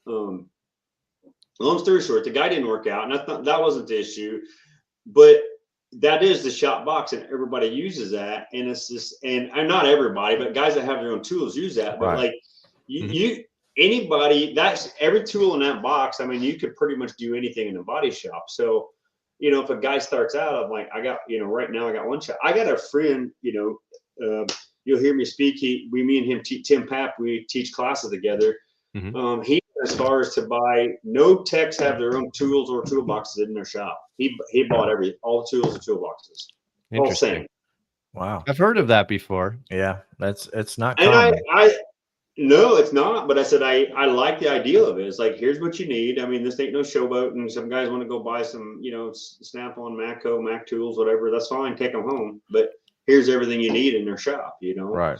[SPEAKER 4] Long story short, the guy didn't work out, and that wasn't the issue. But that is the shop box, and everybody uses that. And it's just, and not everybody, but guys that have their own tools use that. But like anybody, that's every tool in that box. I mean, you could pretty much do anything in a body shop. So, if a guy starts out, I'm like, I got, right now I got one shop. I got a friend, you'll hear me speak. Me and him, Tim Papp, we teach classes together. He, as far as to buy, no techs have their own tools or toolboxes in their shop. He bought all the tools and toolboxes. All same.
[SPEAKER 3] Wow.
[SPEAKER 2] I've heard of that before.
[SPEAKER 3] Yeah, it's not
[SPEAKER 4] and
[SPEAKER 3] common.
[SPEAKER 4] No, it's not. But I said I like the idea of it. It's like, here's what you need. I mean, this ain't no showboat, and some guys want to go buy some, Snap-on, Mac tools, whatever. That's fine. Take them home. But here's everything you need in their shop.
[SPEAKER 3] Right.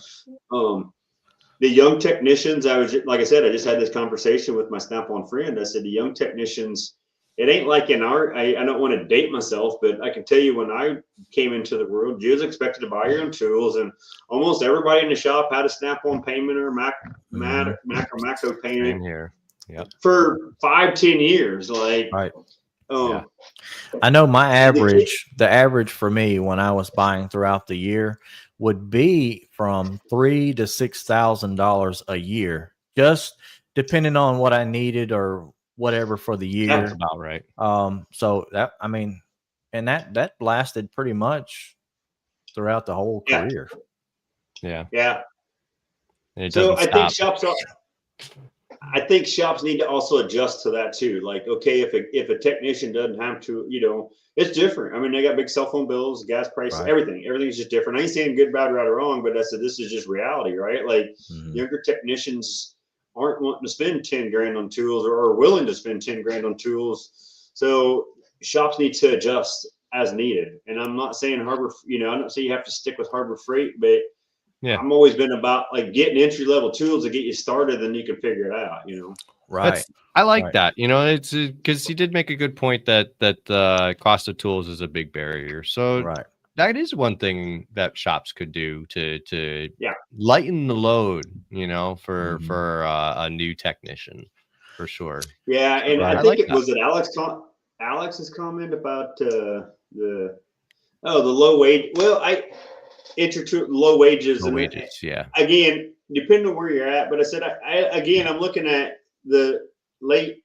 [SPEAKER 4] The young technicians, like I said, I just had this conversation with my Snap-on friend. I said, the young technicians, it ain't like I don't want to date myself, but I can tell you, when I came into the world, you was expected to buy your own tools, and almost everybody in the shop had a Snap-on payment or Mac or Macco payment
[SPEAKER 2] here.
[SPEAKER 4] for 5-10 years.
[SPEAKER 3] I know the average for me when I was buying throughout the year would be from $3,000 to $6,000 a year, just depending on what I needed or whatever for the year.
[SPEAKER 2] That's about right.
[SPEAKER 3] So that lasted pretty much throughout the whole career.
[SPEAKER 2] Yeah.
[SPEAKER 4] Yeah.
[SPEAKER 2] And it
[SPEAKER 4] So
[SPEAKER 2] doesn't
[SPEAKER 4] I think
[SPEAKER 2] stop.
[SPEAKER 4] I think shops need to also adjust to that too. Like, okay, if a technician doesn't have to, it's different. I mean, they got big cell phone bills, gas prices,
[SPEAKER 3] Right.
[SPEAKER 4] everything's just different. I ain't saying good, bad, right, or wrong, but that's this is just reality, right? Like
[SPEAKER 3] Mhm.
[SPEAKER 4] younger technicians aren't wanting to spend 10 grand on tools or are willing to spend 10 grand on tools. So shops need to adjust as needed. And I'm not saying Harbor, I'm not saying you have to stick with Harbor Freight, but
[SPEAKER 2] Yeah.
[SPEAKER 4] I'm always been about like getting entry level tools to get you started, then you can figure it out,
[SPEAKER 3] Right.
[SPEAKER 2] I like
[SPEAKER 3] Right.
[SPEAKER 2] that. It's because he did make a good point that cost of tools is a big barrier. So
[SPEAKER 3] Right.
[SPEAKER 2] that is one thing that shops could do to
[SPEAKER 4] Yeah.
[SPEAKER 2] lighten the load, for
[SPEAKER 3] Mhm.
[SPEAKER 2] for a new technician, for sure.
[SPEAKER 4] Yeah, and
[SPEAKER 3] Right.
[SPEAKER 4] I
[SPEAKER 2] I
[SPEAKER 4] think
[SPEAKER 2] like
[SPEAKER 4] it
[SPEAKER 2] that.
[SPEAKER 4] was Alex's comment about the low wage. Well, low wages
[SPEAKER 2] No
[SPEAKER 4] and
[SPEAKER 2] wages. Yeah.
[SPEAKER 4] again, depending on where you're at. But I said I'm looking at the late,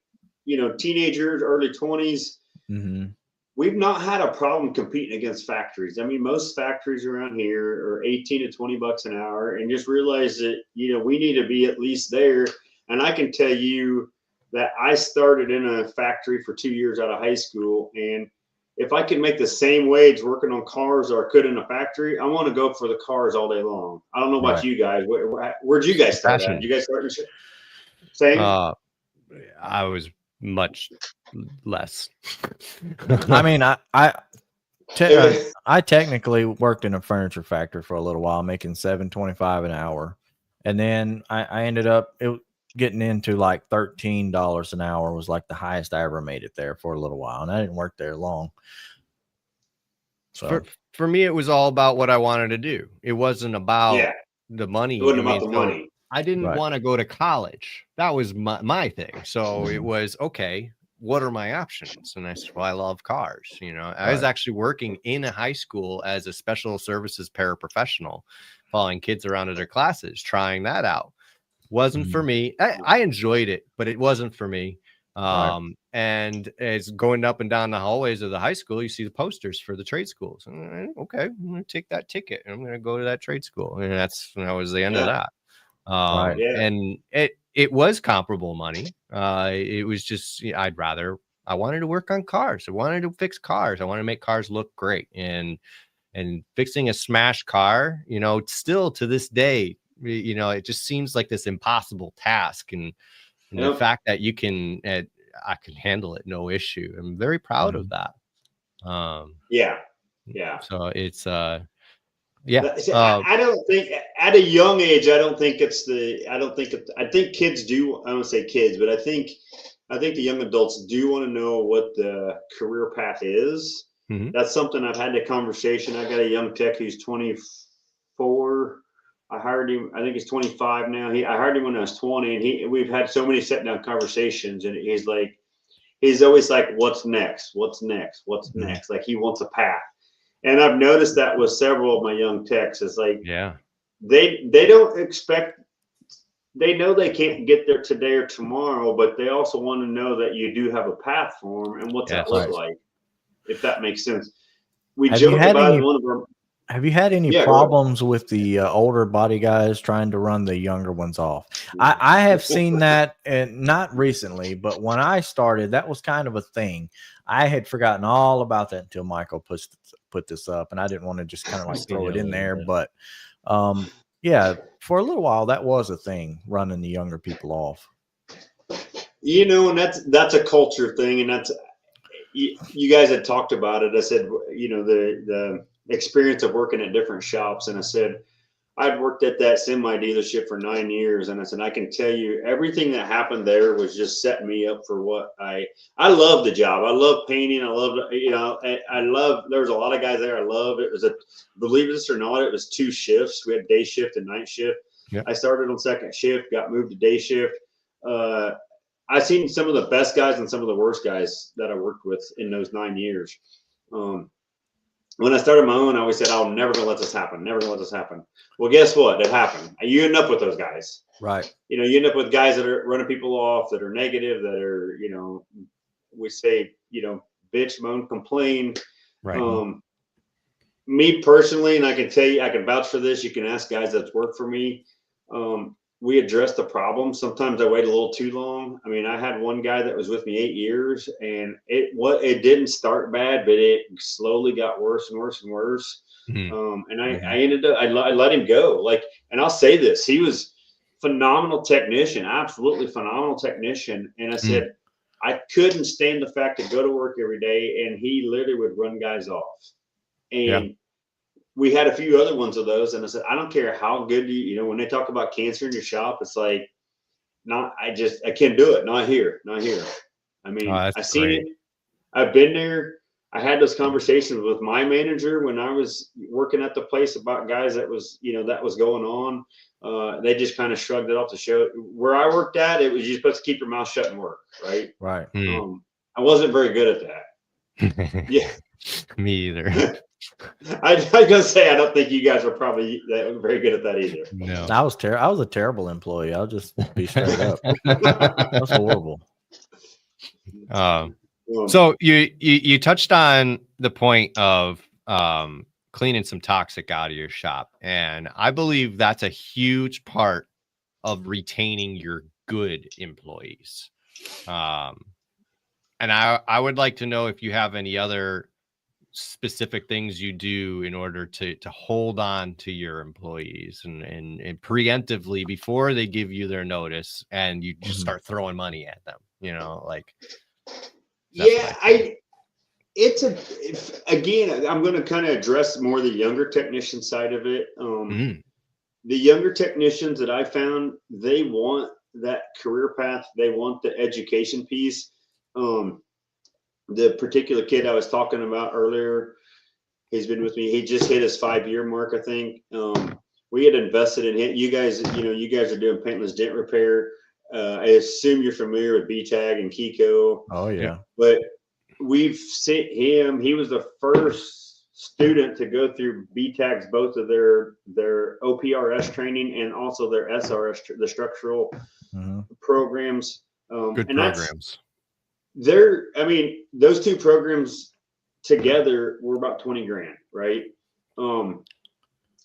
[SPEAKER 4] teenagers, early 20s.
[SPEAKER 3] Mhm.
[SPEAKER 4] We've not had a problem competing against factories. I mean, most factories around here are 18 to 20 bucks an hour, and just realize that, we need to be at least there. And I can tell you that I started in a factory for 2 years out of high school. And if I could make the same wage working on cars or I could in a factory, I want to go for the cars all day long. I don't know about
[SPEAKER 3] Right.
[SPEAKER 4] you guys. Where'd you guys start at?
[SPEAKER 2] Passion.
[SPEAKER 4] Did you guys start in same?
[SPEAKER 2] I was much less.
[SPEAKER 3] I mean, I technically worked in a furniture factory for a little while, making $7.25 an hour, and then I ended up getting into like $13 an hour was like the highest I ever made it there for a little while, and I didn't work there long. So
[SPEAKER 2] for me, it was all about what I wanted to do. It wasn't about
[SPEAKER 4] Yeah,
[SPEAKER 2] the money.
[SPEAKER 4] it wasn't
[SPEAKER 2] I
[SPEAKER 4] about
[SPEAKER 2] mean,
[SPEAKER 4] the
[SPEAKER 2] so
[SPEAKER 4] money.
[SPEAKER 2] I didn't
[SPEAKER 3] Right.
[SPEAKER 2] want to go to college. That was my thing. So it
[SPEAKER 3] Mhm.
[SPEAKER 2] was, okay, what are my options? And I said, well, I love cars. I was
[SPEAKER 3] Right.
[SPEAKER 2] actually working in a high school as a special services paraprofessional, following kids around to their classes, trying that out. Wasn't for
[SPEAKER 3] Mhm.
[SPEAKER 2] me. I enjoyed it, but it wasn't for me.
[SPEAKER 3] Right.
[SPEAKER 2] And as going up and down the hallways of the high school, you see the posters for the trade schools. Okay, I'm going to take that ticket and I'm going to go to that trade school. And that was the end of
[SPEAKER 4] Yeah.
[SPEAKER 2] that.
[SPEAKER 3] Right.
[SPEAKER 4] Yeah.
[SPEAKER 2] And it was comparable money. It was just, I wanted to work on cars. I wanted to fix cars. I wanted to make cars look great. And fixing a smashed car, still to this day, it just seems like this impossible task. And the
[SPEAKER 4] Yep.
[SPEAKER 2] fact that I can handle it, no issue. I'm very proud of that.
[SPEAKER 4] Yeah. Yeah.
[SPEAKER 2] So it's, yeah.
[SPEAKER 4] See, I don't think at a young age, I think kids do. I don't say kids, but I think the young adults do want to know what the career path is.
[SPEAKER 2] Mhm.
[SPEAKER 4] That's something I've had the conversation. I got a young tech who's 24. I hired him. I think he's 25 now. I hired him when I was 20, and we've had so many sit down conversations, and he's always like, "What's next? What's next? What's
[SPEAKER 3] Mhm.
[SPEAKER 4] next?" Like he wants a path. And I've noticed that with several of my young techs, is like
[SPEAKER 2] Yeah.
[SPEAKER 4] they don't expect. They know they can't get there today or tomorrow, but they also want to know that you do have a path for them, and what's that
[SPEAKER 2] Yes.
[SPEAKER 4] look
[SPEAKER 3] Right.
[SPEAKER 4] like, if that makes sense. We
[SPEAKER 3] Have you
[SPEAKER 4] joke
[SPEAKER 3] had
[SPEAKER 4] about it
[SPEAKER 3] any
[SPEAKER 4] in one of our.
[SPEAKER 3] Have you had any
[SPEAKER 4] Yeah, go ahead.
[SPEAKER 3] problems with the older body guys trying to run the younger ones off? I have seen that, and not recently, but when I started, that was kind of a thing. I had forgotten all about that until Michael put this up, and I didn't want to just kind of like throw it in there. But yeah, for a little while, that was a thing, running the younger people off.
[SPEAKER 4] And that's a culture thing, and that's you guys had talked about it. I said, the experience of working at different shops, and I said I'd worked at that semi dealership for 9 years, and I said I can tell you everything that happened there was just setting me up for what I love the job. I love painting. I love I love. There was a lot of guys there. I love it. Was believe this or not, it was 2 shifts. We had day shift and night shift.
[SPEAKER 2] Yep.
[SPEAKER 4] I started on second shift, got moved to day shift. I've seen some of the best guys and some of the worst guys that I worked with in those 9 years. When I started my own, I always said, I'm never going to let this happen. Never going to let this happen. Well, guess what? It happened. You end up with those guys.
[SPEAKER 3] Right.
[SPEAKER 4] You end up with guys that are running people off, that are negative, that are, we say, bitch, moan, complain.
[SPEAKER 2] Right.
[SPEAKER 4] Me personally, and I can tell you, I can vouch for this. You can ask guys that's worked for me. we address the problem. Sometimes I wait a little too long. I mean, I had one guy that was with me 8 years, and it didn't start bad, but it slowly got worse and worse and worse. And I ended up, I let him go. Like, and I'll say this, he was phenomenal technician, absolutely phenomenal technician. And I said, I couldn't stand the fact to go to work every day, and he literally would run guys off. And we had a few other ones of those, and I said, I don't care how good you know, when they talk about cancer in your shop, it's like, I can't do it. Not here. I mean, I've seen it. I've been there. I had those conversations with my manager when I was working at the place about guys that was going on. They just kind of shrugged it off the show. Where I worked at, it was you're supposed to keep your mouth shut and work, right?
[SPEAKER 3] Right.
[SPEAKER 4] I wasn't very good at that. Yeah.
[SPEAKER 2] Me either.
[SPEAKER 4] I was gonna say I don't think you guys are probably very good at that either.
[SPEAKER 2] No.
[SPEAKER 3] I was a terrible employee. I'll just be straight up. That's horrible.
[SPEAKER 2] So you touched on the point of cleaning some toxic out of your shop, and I believe that's a huge part of retaining your good employees. And I would like to know if you have any other specific things you do in order to hold on to your employees and preemptively before they give you their notice, and you just start throwing money at them, you know, like.
[SPEAKER 4] Yeah, again, I'm going to kind of address more the younger technician side of it. The younger technicians that I found, they want that career path. They want the education piece. The particular kid I was talking about earlier, he's been with me. He just hit his 5-year mark, I think. We had invested in him. You guys are doing paintless dent repair. I assume you're familiar with BTAG and Kiko.
[SPEAKER 3] Oh yeah.
[SPEAKER 4] But we've sent him. He was the first student to go through BTAG's, both of their OPRS training and also their SRS, the structural programs.
[SPEAKER 2] Good programs.
[SPEAKER 4] I mean, those two programs together were about 20 grand, right?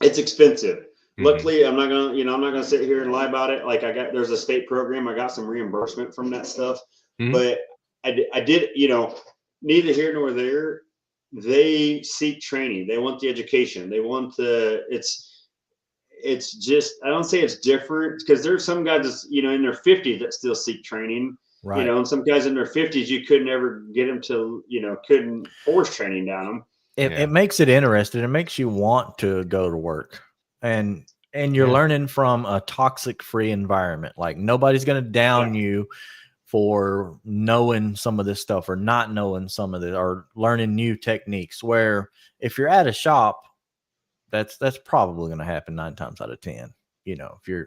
[SPEAKER 4] It's expensive. Luckily, I'm not gonna sit here and lie about it. Like there's a state program. I got some reimbursement from that stuff, but I did, neither here nor there. They seek training. They want the education. They want it's just, I don't say it's different, because there's some guys that's, in their 50s that still seek training. Right. And some guys in their 50s, you could never get them to, couldn't force training down them.
[SPEAKER 3] It makes it interesting. It makes you want to go to work, and you're learning from a toxic free environment. Like nobody's going to down you for knowing some of this stuff or not knowing some of it, or learning new techniques, where if you're at a shop, that's probably going to happen 9 times out of 10, if you're,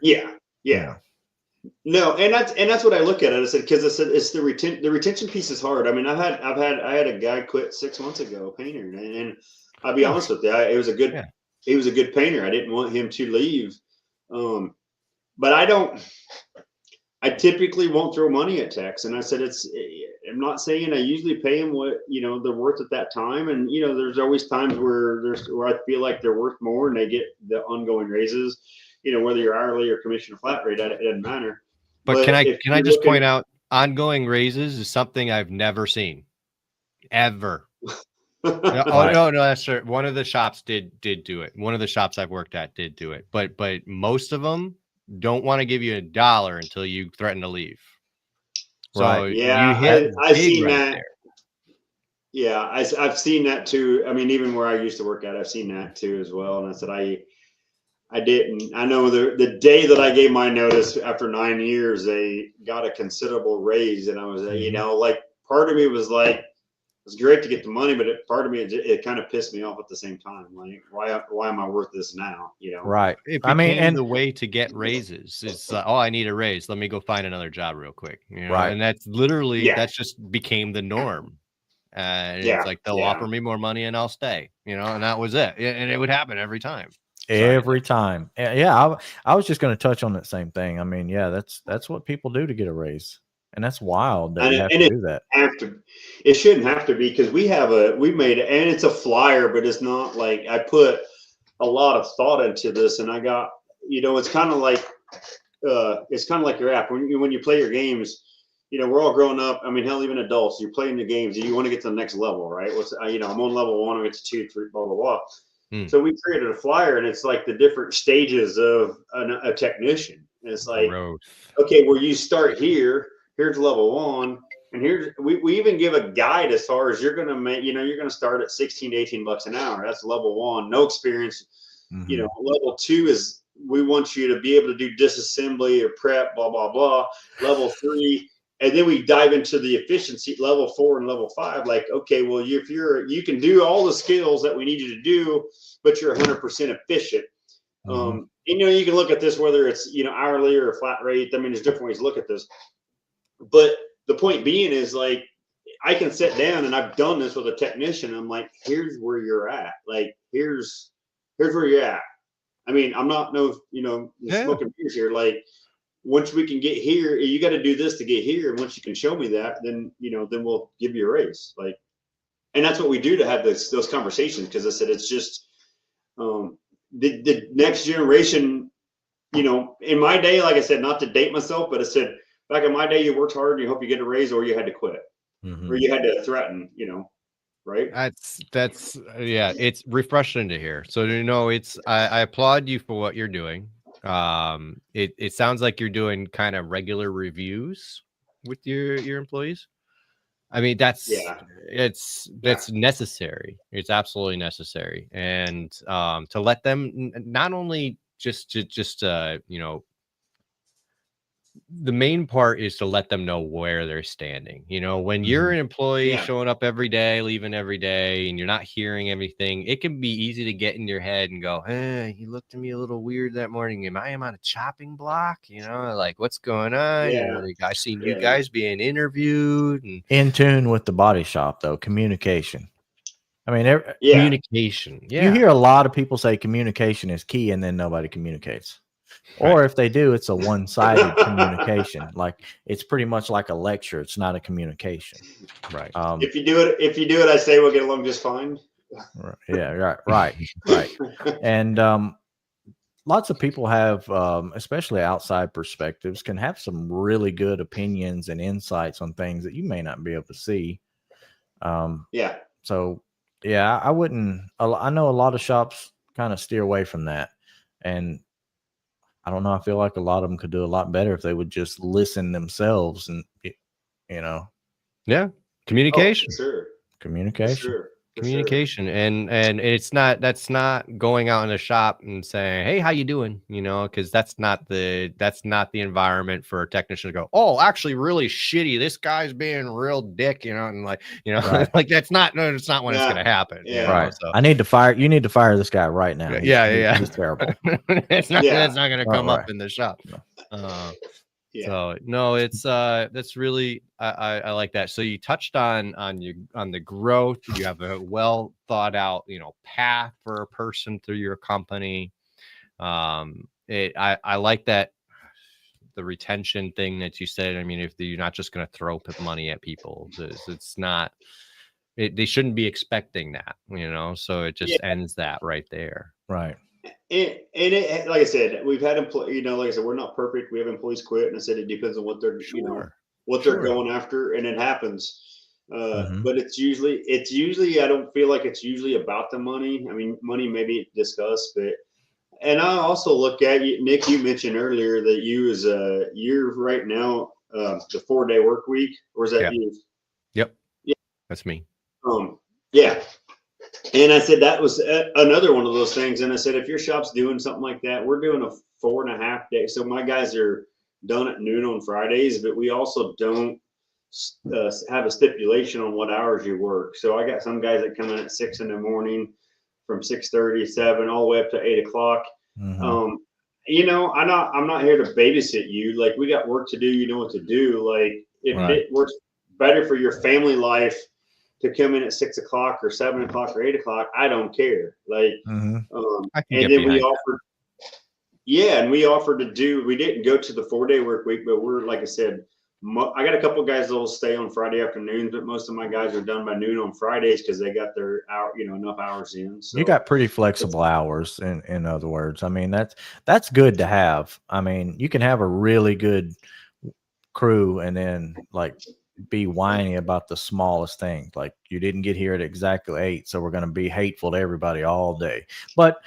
[SPEAKER 4] No, and that's what I look at it. I said, because it's the retention piece is hard. I mean, I had a guy quit 6 months ago, a painter, and I'll be honest with you, he was a good painter. I didn't want him to leave, but I typically won't throw money at techs. And I said, I'm not saying I usually pay them what they're worth at that time, and there's always times where I feel like they're worth more and they get the ongoing raises. Whether you're hourly or commission or flat rate, it doesn't matter.
[SPEAKER 2] But can I just point out, ongoing raises is something I've never seen, ever. No, that's true. One of the shops did do it. One of the shops I've worked at did do it. But most of them don't want to give you $1 until you threaten to leave. So
[SPEAKER 3] right.
[SPEAKER 4] Yeah, I've seen
[SPEAKER 2] right
[SPEAKER 4] that.
[SPEAKER 2] There.
[SPEAKER 4] Yeah, I've seen that too. I mean, even where I used to work at, I've seen that too as well. And I said, I didn't. I know the day that I gave my notice after 9 years, they got a considerable raise, and I was, like, part of me was like, it's great to get the money, but part of me, it kind of pissed me off at the same time. Like, why am I worth this now?
[SPEAKER 3] Right.
[SPEAKER 2] I mean, and the way to get raises is, I need a raise. Let me go find another job real quick.
[SPEAKER 3] Right.
[SPEAKER 2] And that's literally that's just became the norm. And it's like they'll offer me more money and I'll stay. And that was it. And it would happen every time.
[SPEAKER 3] Every time. Yeah, I was just going to touch on that same thing. I mean, that's what people do to get a raise, and that's wild that you have to do that.
[SPEAKER 4] It shouldn't have to be, because we made it, and it's a flyer, but it's not like I put a lot of thought into this, and I got, it's kind of like it's kind of like your app. When you play your games, we're all growing up. I mean, hell, even adults, you're playing the games and you want to get to the next level, right? I'm on level 1, I get to 2, 3, blah, blah, blah. So we created a flyer, and it's like the different stages of a technician. And it's like, okay, well, you start here. Here's level 1, and we even give a guide as far as you're going to make. You're going to start at 16 to 18 bucks an hour. That's level 1, no experience. Level 2 is we want you to be able to do disassembly or prep, blah blah blah. Level 3. And then we dive into the efficiency, level 4 and level 5. Like, okay, well, you can do all the skills that we need you to do, but you're 100% efficient. You can look at this, whether it's, hourly or a flat rate. I mean, there's different ways to look at this. But the point being is, like, I can sit down, and I've done this with a technician. I'm like, here's where you're at. Like, here's where you're at. I mean, I'm not smoking beers here. Like, once we can get here, you got to do this to get here. And once you can show me that, then we'll give you a raise. Like, and that's what we do to have those conversations. Because I said, it's just the next generation. In my day, like I said, not to date myself, but I said back in my day, you worked hard and you hope you get a raise, or you had to quit, or you had to threaten. Right?
[SPEAKER 2] That's yeah. It's refreshing to hear. So I applaud you for what you're doing. It sounds like you're doing kind of regular reviews with your employees. I mean, that's necessary. It's absolutely necessary. And to let them not only just the main part is to let them know where they're standing. When you're an employee showing up every day, leaving every day, and you're not hearing everything, it can be easy to get in your head and go, hey, he looked at me a little weird that morning. Am I on a chopping block? Like, what's going on? I seen you guys being interviewed. And
[SPEAKER 3] in tune with the body shop, though, communication. I mean,
[SPEAKER 2] communication. Yeah.
[SPEAKER 3] You hear a lot of people say communication is key, and then nobody communicates. Or if they do, it's a one-sided communication. Like, it's pretty much like a lecture. It's not a communication.
[SPEAKER 2] Right.
[SPEAKER 4] If you do it, I say we'll get along just fine.
[SPEAKER 3] Yeah. Right. And lots of people have, especially outside perspectives, can have some really good opinions and insights on things that you may not be able to see. So, I wouldn't. I know a lot of shops kind of steer away from that, and I don't know. I feel like a lot of them could do a lot better if they would just listen themselves, and
[SPEAKER 2] communication.
[SPEAKER 3] Communication.
[SPEAKER 2] And that's not going out in the shop and saying, hey, how you doing? Because that's not the environment for a technician to go, oh, actually really shitty, this guy's being real dick, and like like it's not when it's going to happen.
[SPEAKER 3] Right.
[SPEAKER 2] So
[SPEAKER 3] you need to fire this guy right now. He's terrible.
[SPEAKER 2] It's not going to come up in the shop. So no, it's that's really I like that. So you touched on the growth. You have a well thought out path for a person through your company. I like that, the retention thing that you said. I mean, if you're not just going to throw money at people, it's not. They shouldn't be expecting that, So it just ends that right there.
[SPEAKER 3] Right.
[SPEAKER 4] And like I said, we've had employees, like I said, we're not perfect. We have employees quit, and I said it depends on what they're, they're going after, and it happens. But it's usually, I don't feel like it's usually about the money. I mean, money maybe discussed, but, and I also look at you, Nick, you mentioned earlier that you're right now, the 4-day work week, or is that you?
[SPEAKER 2] Yep. Yeah. That's me.
[SPEAKER 4] Yeah. And I said that was another one of those things. And I said, if your shop's doing something like that, we're doing a 4.5 day. So my guys are done at noon on Fridays, but we also don't have a stipulation on what hours you work. So I got some guys that come in at 6 in the morning, from 6:30, 7, all the way up to 8 o'clock. I'm not here to babysit you. Like, we got work to do. You know what to do. Like, if it works better for your family life to come in at 6 o'clock or 7 o'clock or 8 o'clock, I don't care. Like, and then we offered to do, we didn't go to the 4-day work week, but we're, like I said, I got a couple guys that will stay on Friday afternoons, but most of my guys are done by noon on Fridays because they got their hour, enough hours in. So
[SPEAKER 3] You got pretty flexible hours. In other words, I mean that's good to have. I mean, you can have a really good crew and then like be whiny about the smallest thing. Like you didn't get here at exactly 8, so we're going to be hateful to everybody all day. But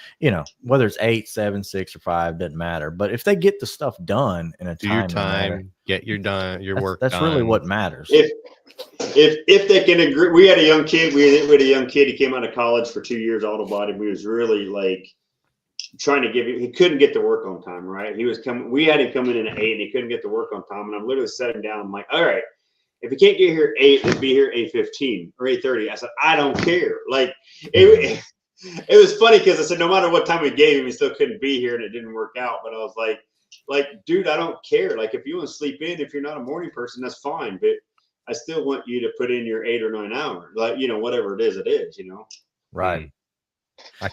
[SPEAKER 3] whether it's 8, 7, 6, or 5 doesn't matter. But if they get the stuff done in a
[SPEAKER 2] Do your
[SPEAKER 3] timely manner,
[SPEAKER 2] time, get your work
[SPEAKER 3] that's
[SPEAKER 2] done.
[SPEAKER 3] really what matters.
[SPEAKER 4] If they can agree, we had a young kid. We had a young kid. He came out of college for 2 years, auto body. We was really like trying to give him. He couldn't get to work on time. Right? He was coming. We had him coming in at 8, and he couldn't get to work on time. And I'm literally sat him down. I'm like, all right, if you can't get here at 8, then be here at 8:15 or 8:30. I said, I don't care. Like it was funny because I said no matter what time we gave him, he still couldn't be here, and it didn't work out. But I was like, dude, I don't care. Like if you want to sleep in, if you're not a morning person, that's fine. But I still want you to put in your 8 or 9 hours, like whatever it is,
[SPEAKER 3] Right.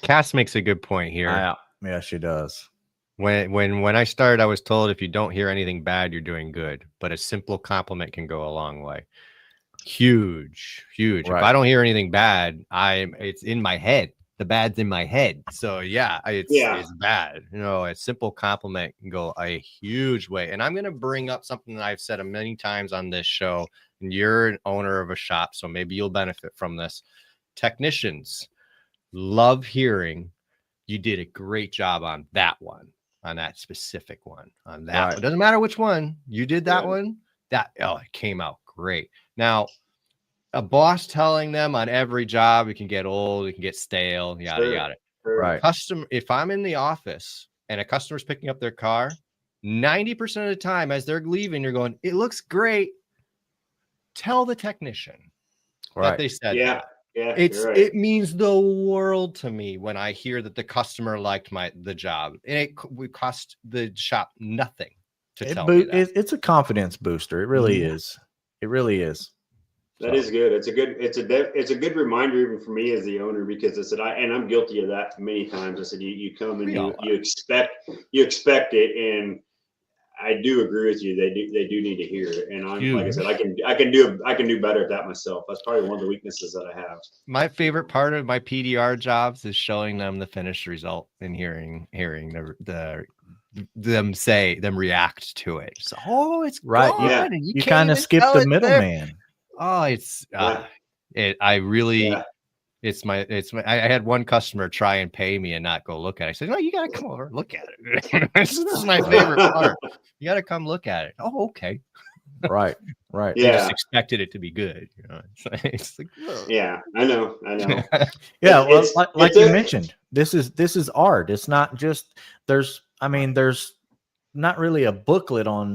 [SPEAKER 2] Cass makes a good point here.
[SPEAKER 3] Yeah, she does.
[SPEAKER 2] When I started, I was told if you don't hear anything bad, you're doing good. But a simple compliment can go a long way. Huge.
[SPEAKER 3] Right.
[SPEAKER 2] If I don't hear anything bad, it's in my head. The bad's in my head. So yeah, it's bad. A simple compliment can go a huge way. And I'm gonna bring up something that I've said many times on this show. And you're an owner of a shop, so maybe you'll benefit from this. Technicians love hearing you did a great job on that one, on that specific one, on that one. It doesn't matter which one you did that one. It came out great. Now, a boss telling them on every job, it can get old, it can get stale, yada.
[SPEAKER 3] Right.
[SPEAKER 2] If I'm in the office and a customer's picking up their car, 90% of the time as they're leaving, you're going, it looks great. Tell the technician that they said that.
[SPEAKER 4] Yeah,
[SPEAKER 2] it means the world to me when I hear that the customer liked the job, and it would cost the shop nothing to tell me that.
[SPEAKER 3] It's a confidence booster. It really is. It really is.
[SPEAKER 4] That is good. It's a good reminder even for me as the owner, because I said and I'm guilty of that many times. I said you come and you expect it, and I do agree with you. They do need to hear it, and like I said, I can do better at that myself. That's probably one of the weaknesses that I have.
[SPEAKER 2] My favorite part of my PDR jobs is showing them the finished result and hearing them react to it. So, it's
[SPEAKER 3] right.
[SPEAKER 2] Gone,
[SPEAKER 3] yeah,
[SPEAKER 2] and
[SPEAKER 3] you kind of skip the middleman.
[SPEAKER 2] Oh, it's I really. Yeah. It's my I had one customer try and pay me and not go look at it. I said, no, you got to come over and look at it. This is my favorite part. You got to come look at it. Oh, okay.
[SPEAKER 3] Right.
[SPEAKER 2] Yeah. They just expected it to be good. It's like,
[SPEAKER 4] yeah, I know.
[SPEAKER 3] Yeah. Well, like you mentioned, this is art. It's not just there's not really a booklet on,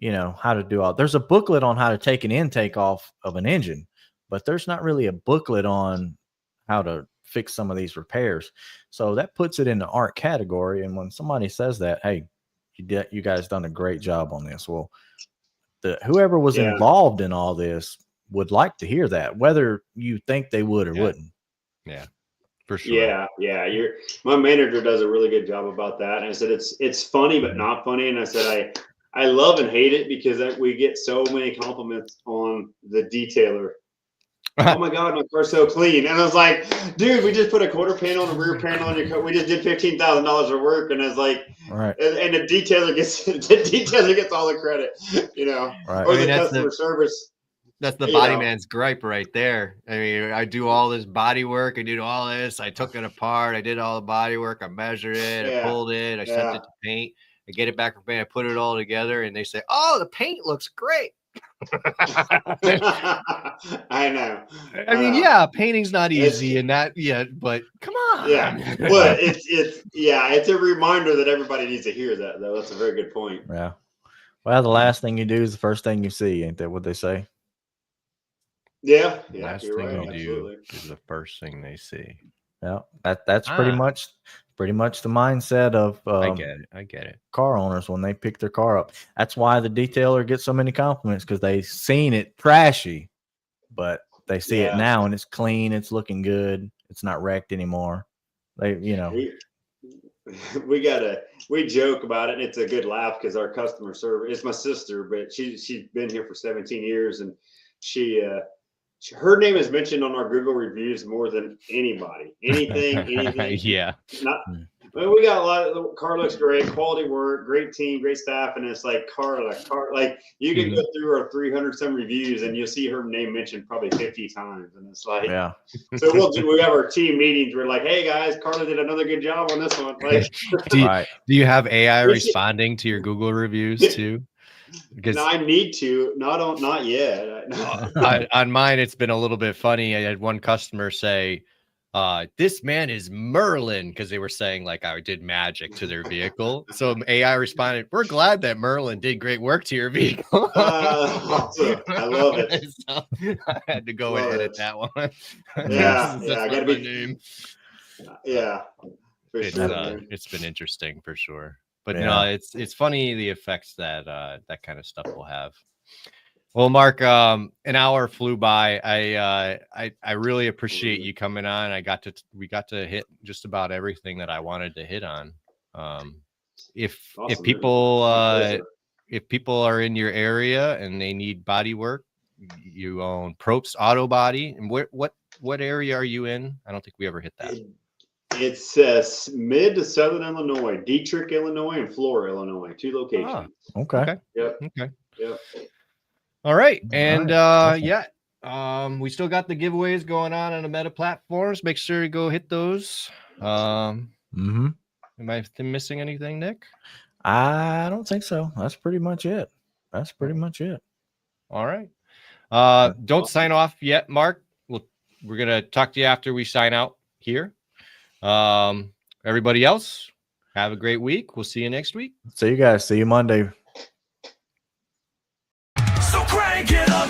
[SPEAKER 3] how to do all. There's a booklet on how to take an intake off of an engine, but there's not really a booklet on how to fix some of these repairs. So that puts it in the art category. And when somebody says that, hey, you guys done a great job on this. Well, whoever was involved in all this would like to hear that, whether you think they would or wouldn't.
[SPEAKER 2] Yeah, for sure.
[SPEAKER 4] Yeah. My manager does a really good job about that. And I said, it's funny, but not funny. And I said, I love and hate it because we get so many compliments on the detailer. Oh my God, my car's so clean. And I was like, dude, we just put a quarter panel and a rear panel on your car. We just did $15,000 of work. And I was like,
[SPEAKER 3] right.
[SPEAKER 4] And the detailer gets all the credit,
[SPEAKER 3] right.
[SPEAKER 4] Or the customer service.
[SPEAKER 2] That's the body man's gripe right there. I mean, I do all this body work. I did all this. I took it apart. I did all the body work. I measured it. I pulled it. I sent it to paint. I get it back from paint. I put it all together. And they say, oh, the paint looks great.
[SPEAKER 4] I know.
[SPEAKER 2] I mean, painting's not easy and that, but come on.
[SPEAKER 4] Yeah. Well, it's a reminder that everybody needs to hear that, though. That's a very good point.
[SPEAKER 3] Yeah. Well, the last thing you do is the first thing you see. Ain't that what they say?
[SPEAKER 4] Yeah.
[SPEAKER 2] Last thing you do is the first thing they see.
[SPEAKER 3] Yeah. That's pretty much the mindset of
[SPEAKER 2] I get it.
[SPEAKER 3] Car owners when they pick their car up. That's why the detailer gets so many compliments, because they've seen it trashy, but they see it now and it's clean, it's looking good, it's not wrecked anymore.
[SPEAKER 4] we joke about it, and it's a good laugh because our customer service, it's my sister, but she's been here for 17 years, and her name is mentioned on our Google reviews more than anybody. Anything.
[SPEAKER 2] Yeah.
[SPEAKER 4] Not. I mean, we got a lot of the car looks great, quality work, great team, great staff, and it's like Carla. Like you can go through our 300 some reviews, and you'll see her name mentioned probably 50 times, and it's like,
[SPEAKER 3] Yeah.
[SPEAKER 4] So we have our team meetings. We're like, hey guys, Carla did another good job on this one. Like,
[SPEAKER 3] Right.
[SPEAKER 2] Do you have AI responding to your Google reviews too? Because
[SPEAKER 4] no, I need to. Not yet.
[SPEAKER 2] on mine, it's been a little bit funny. I had one customer say, this man is Merlin, because they were saying like I did magic to their vehicle. So AI responded, we're glad that Merlin did great work to your vehicle.
[SPEAKER 4] Awesome. I love it.
[SPEAKER 2] So I had to go and edit that one.
[SPEAKER 4] Yeah,
[SPEAKER 2] That's
[SPEAKER 4] I
[SPEAKER 2] not
[SPEAKER 4] gotta
[SPEAKER 2] my
[SPEAKER 4] be.
[SPEAKER 2] name.
[SPEAKER 4] Yeah, for sure.
[SPEAKER 2] It's been interesting for sure. But
[SPEAKER 3] Yeah.
[SPEAKER 2] no, it's funny the effects that that kind of stuff will have. Well, Mark, an hour flew by. I really appreciate you coming on. We got to hit just about everything that I wanted to hit on. If
[SPEAKER 4] Awesome,
[SPEAKER 2] people
[SPEAKER 4] man.
[SPEAKER 2] if people are in your area and they need body work, you own Probst Auto Body. And what area are you in? I don't think we ever hit that.
[SPEAKER 4] It's mid to southern Illinois, Dietrich, Illinois, and Flora, Illinois. 2 locations.
[SPEAKER 3] Okay.
[SPEAKER 4] Yep.
[SPEAKER 2] Okay.
[SPEAKER 4] Yep.
[SPEAKER 2] All right. And
[SPEAKER 3] Awesome.
[SPEAKER 2] yeah, we still got the giveaways going on the Meta platforms. Make sure you go hit those. Am I missing anything, Nick?
[SPEAKER 3] I don't think so. That's pretty much it.
[SPEAKER 2] All right. Don't sign off yet, Mark. We're gonna talk to you after we sign out here. Everybody else, have a great week. We'll see you next week.
[SPEAKER 3] See you guys. See you Monday.
[SPEAKER 1] So crank it up.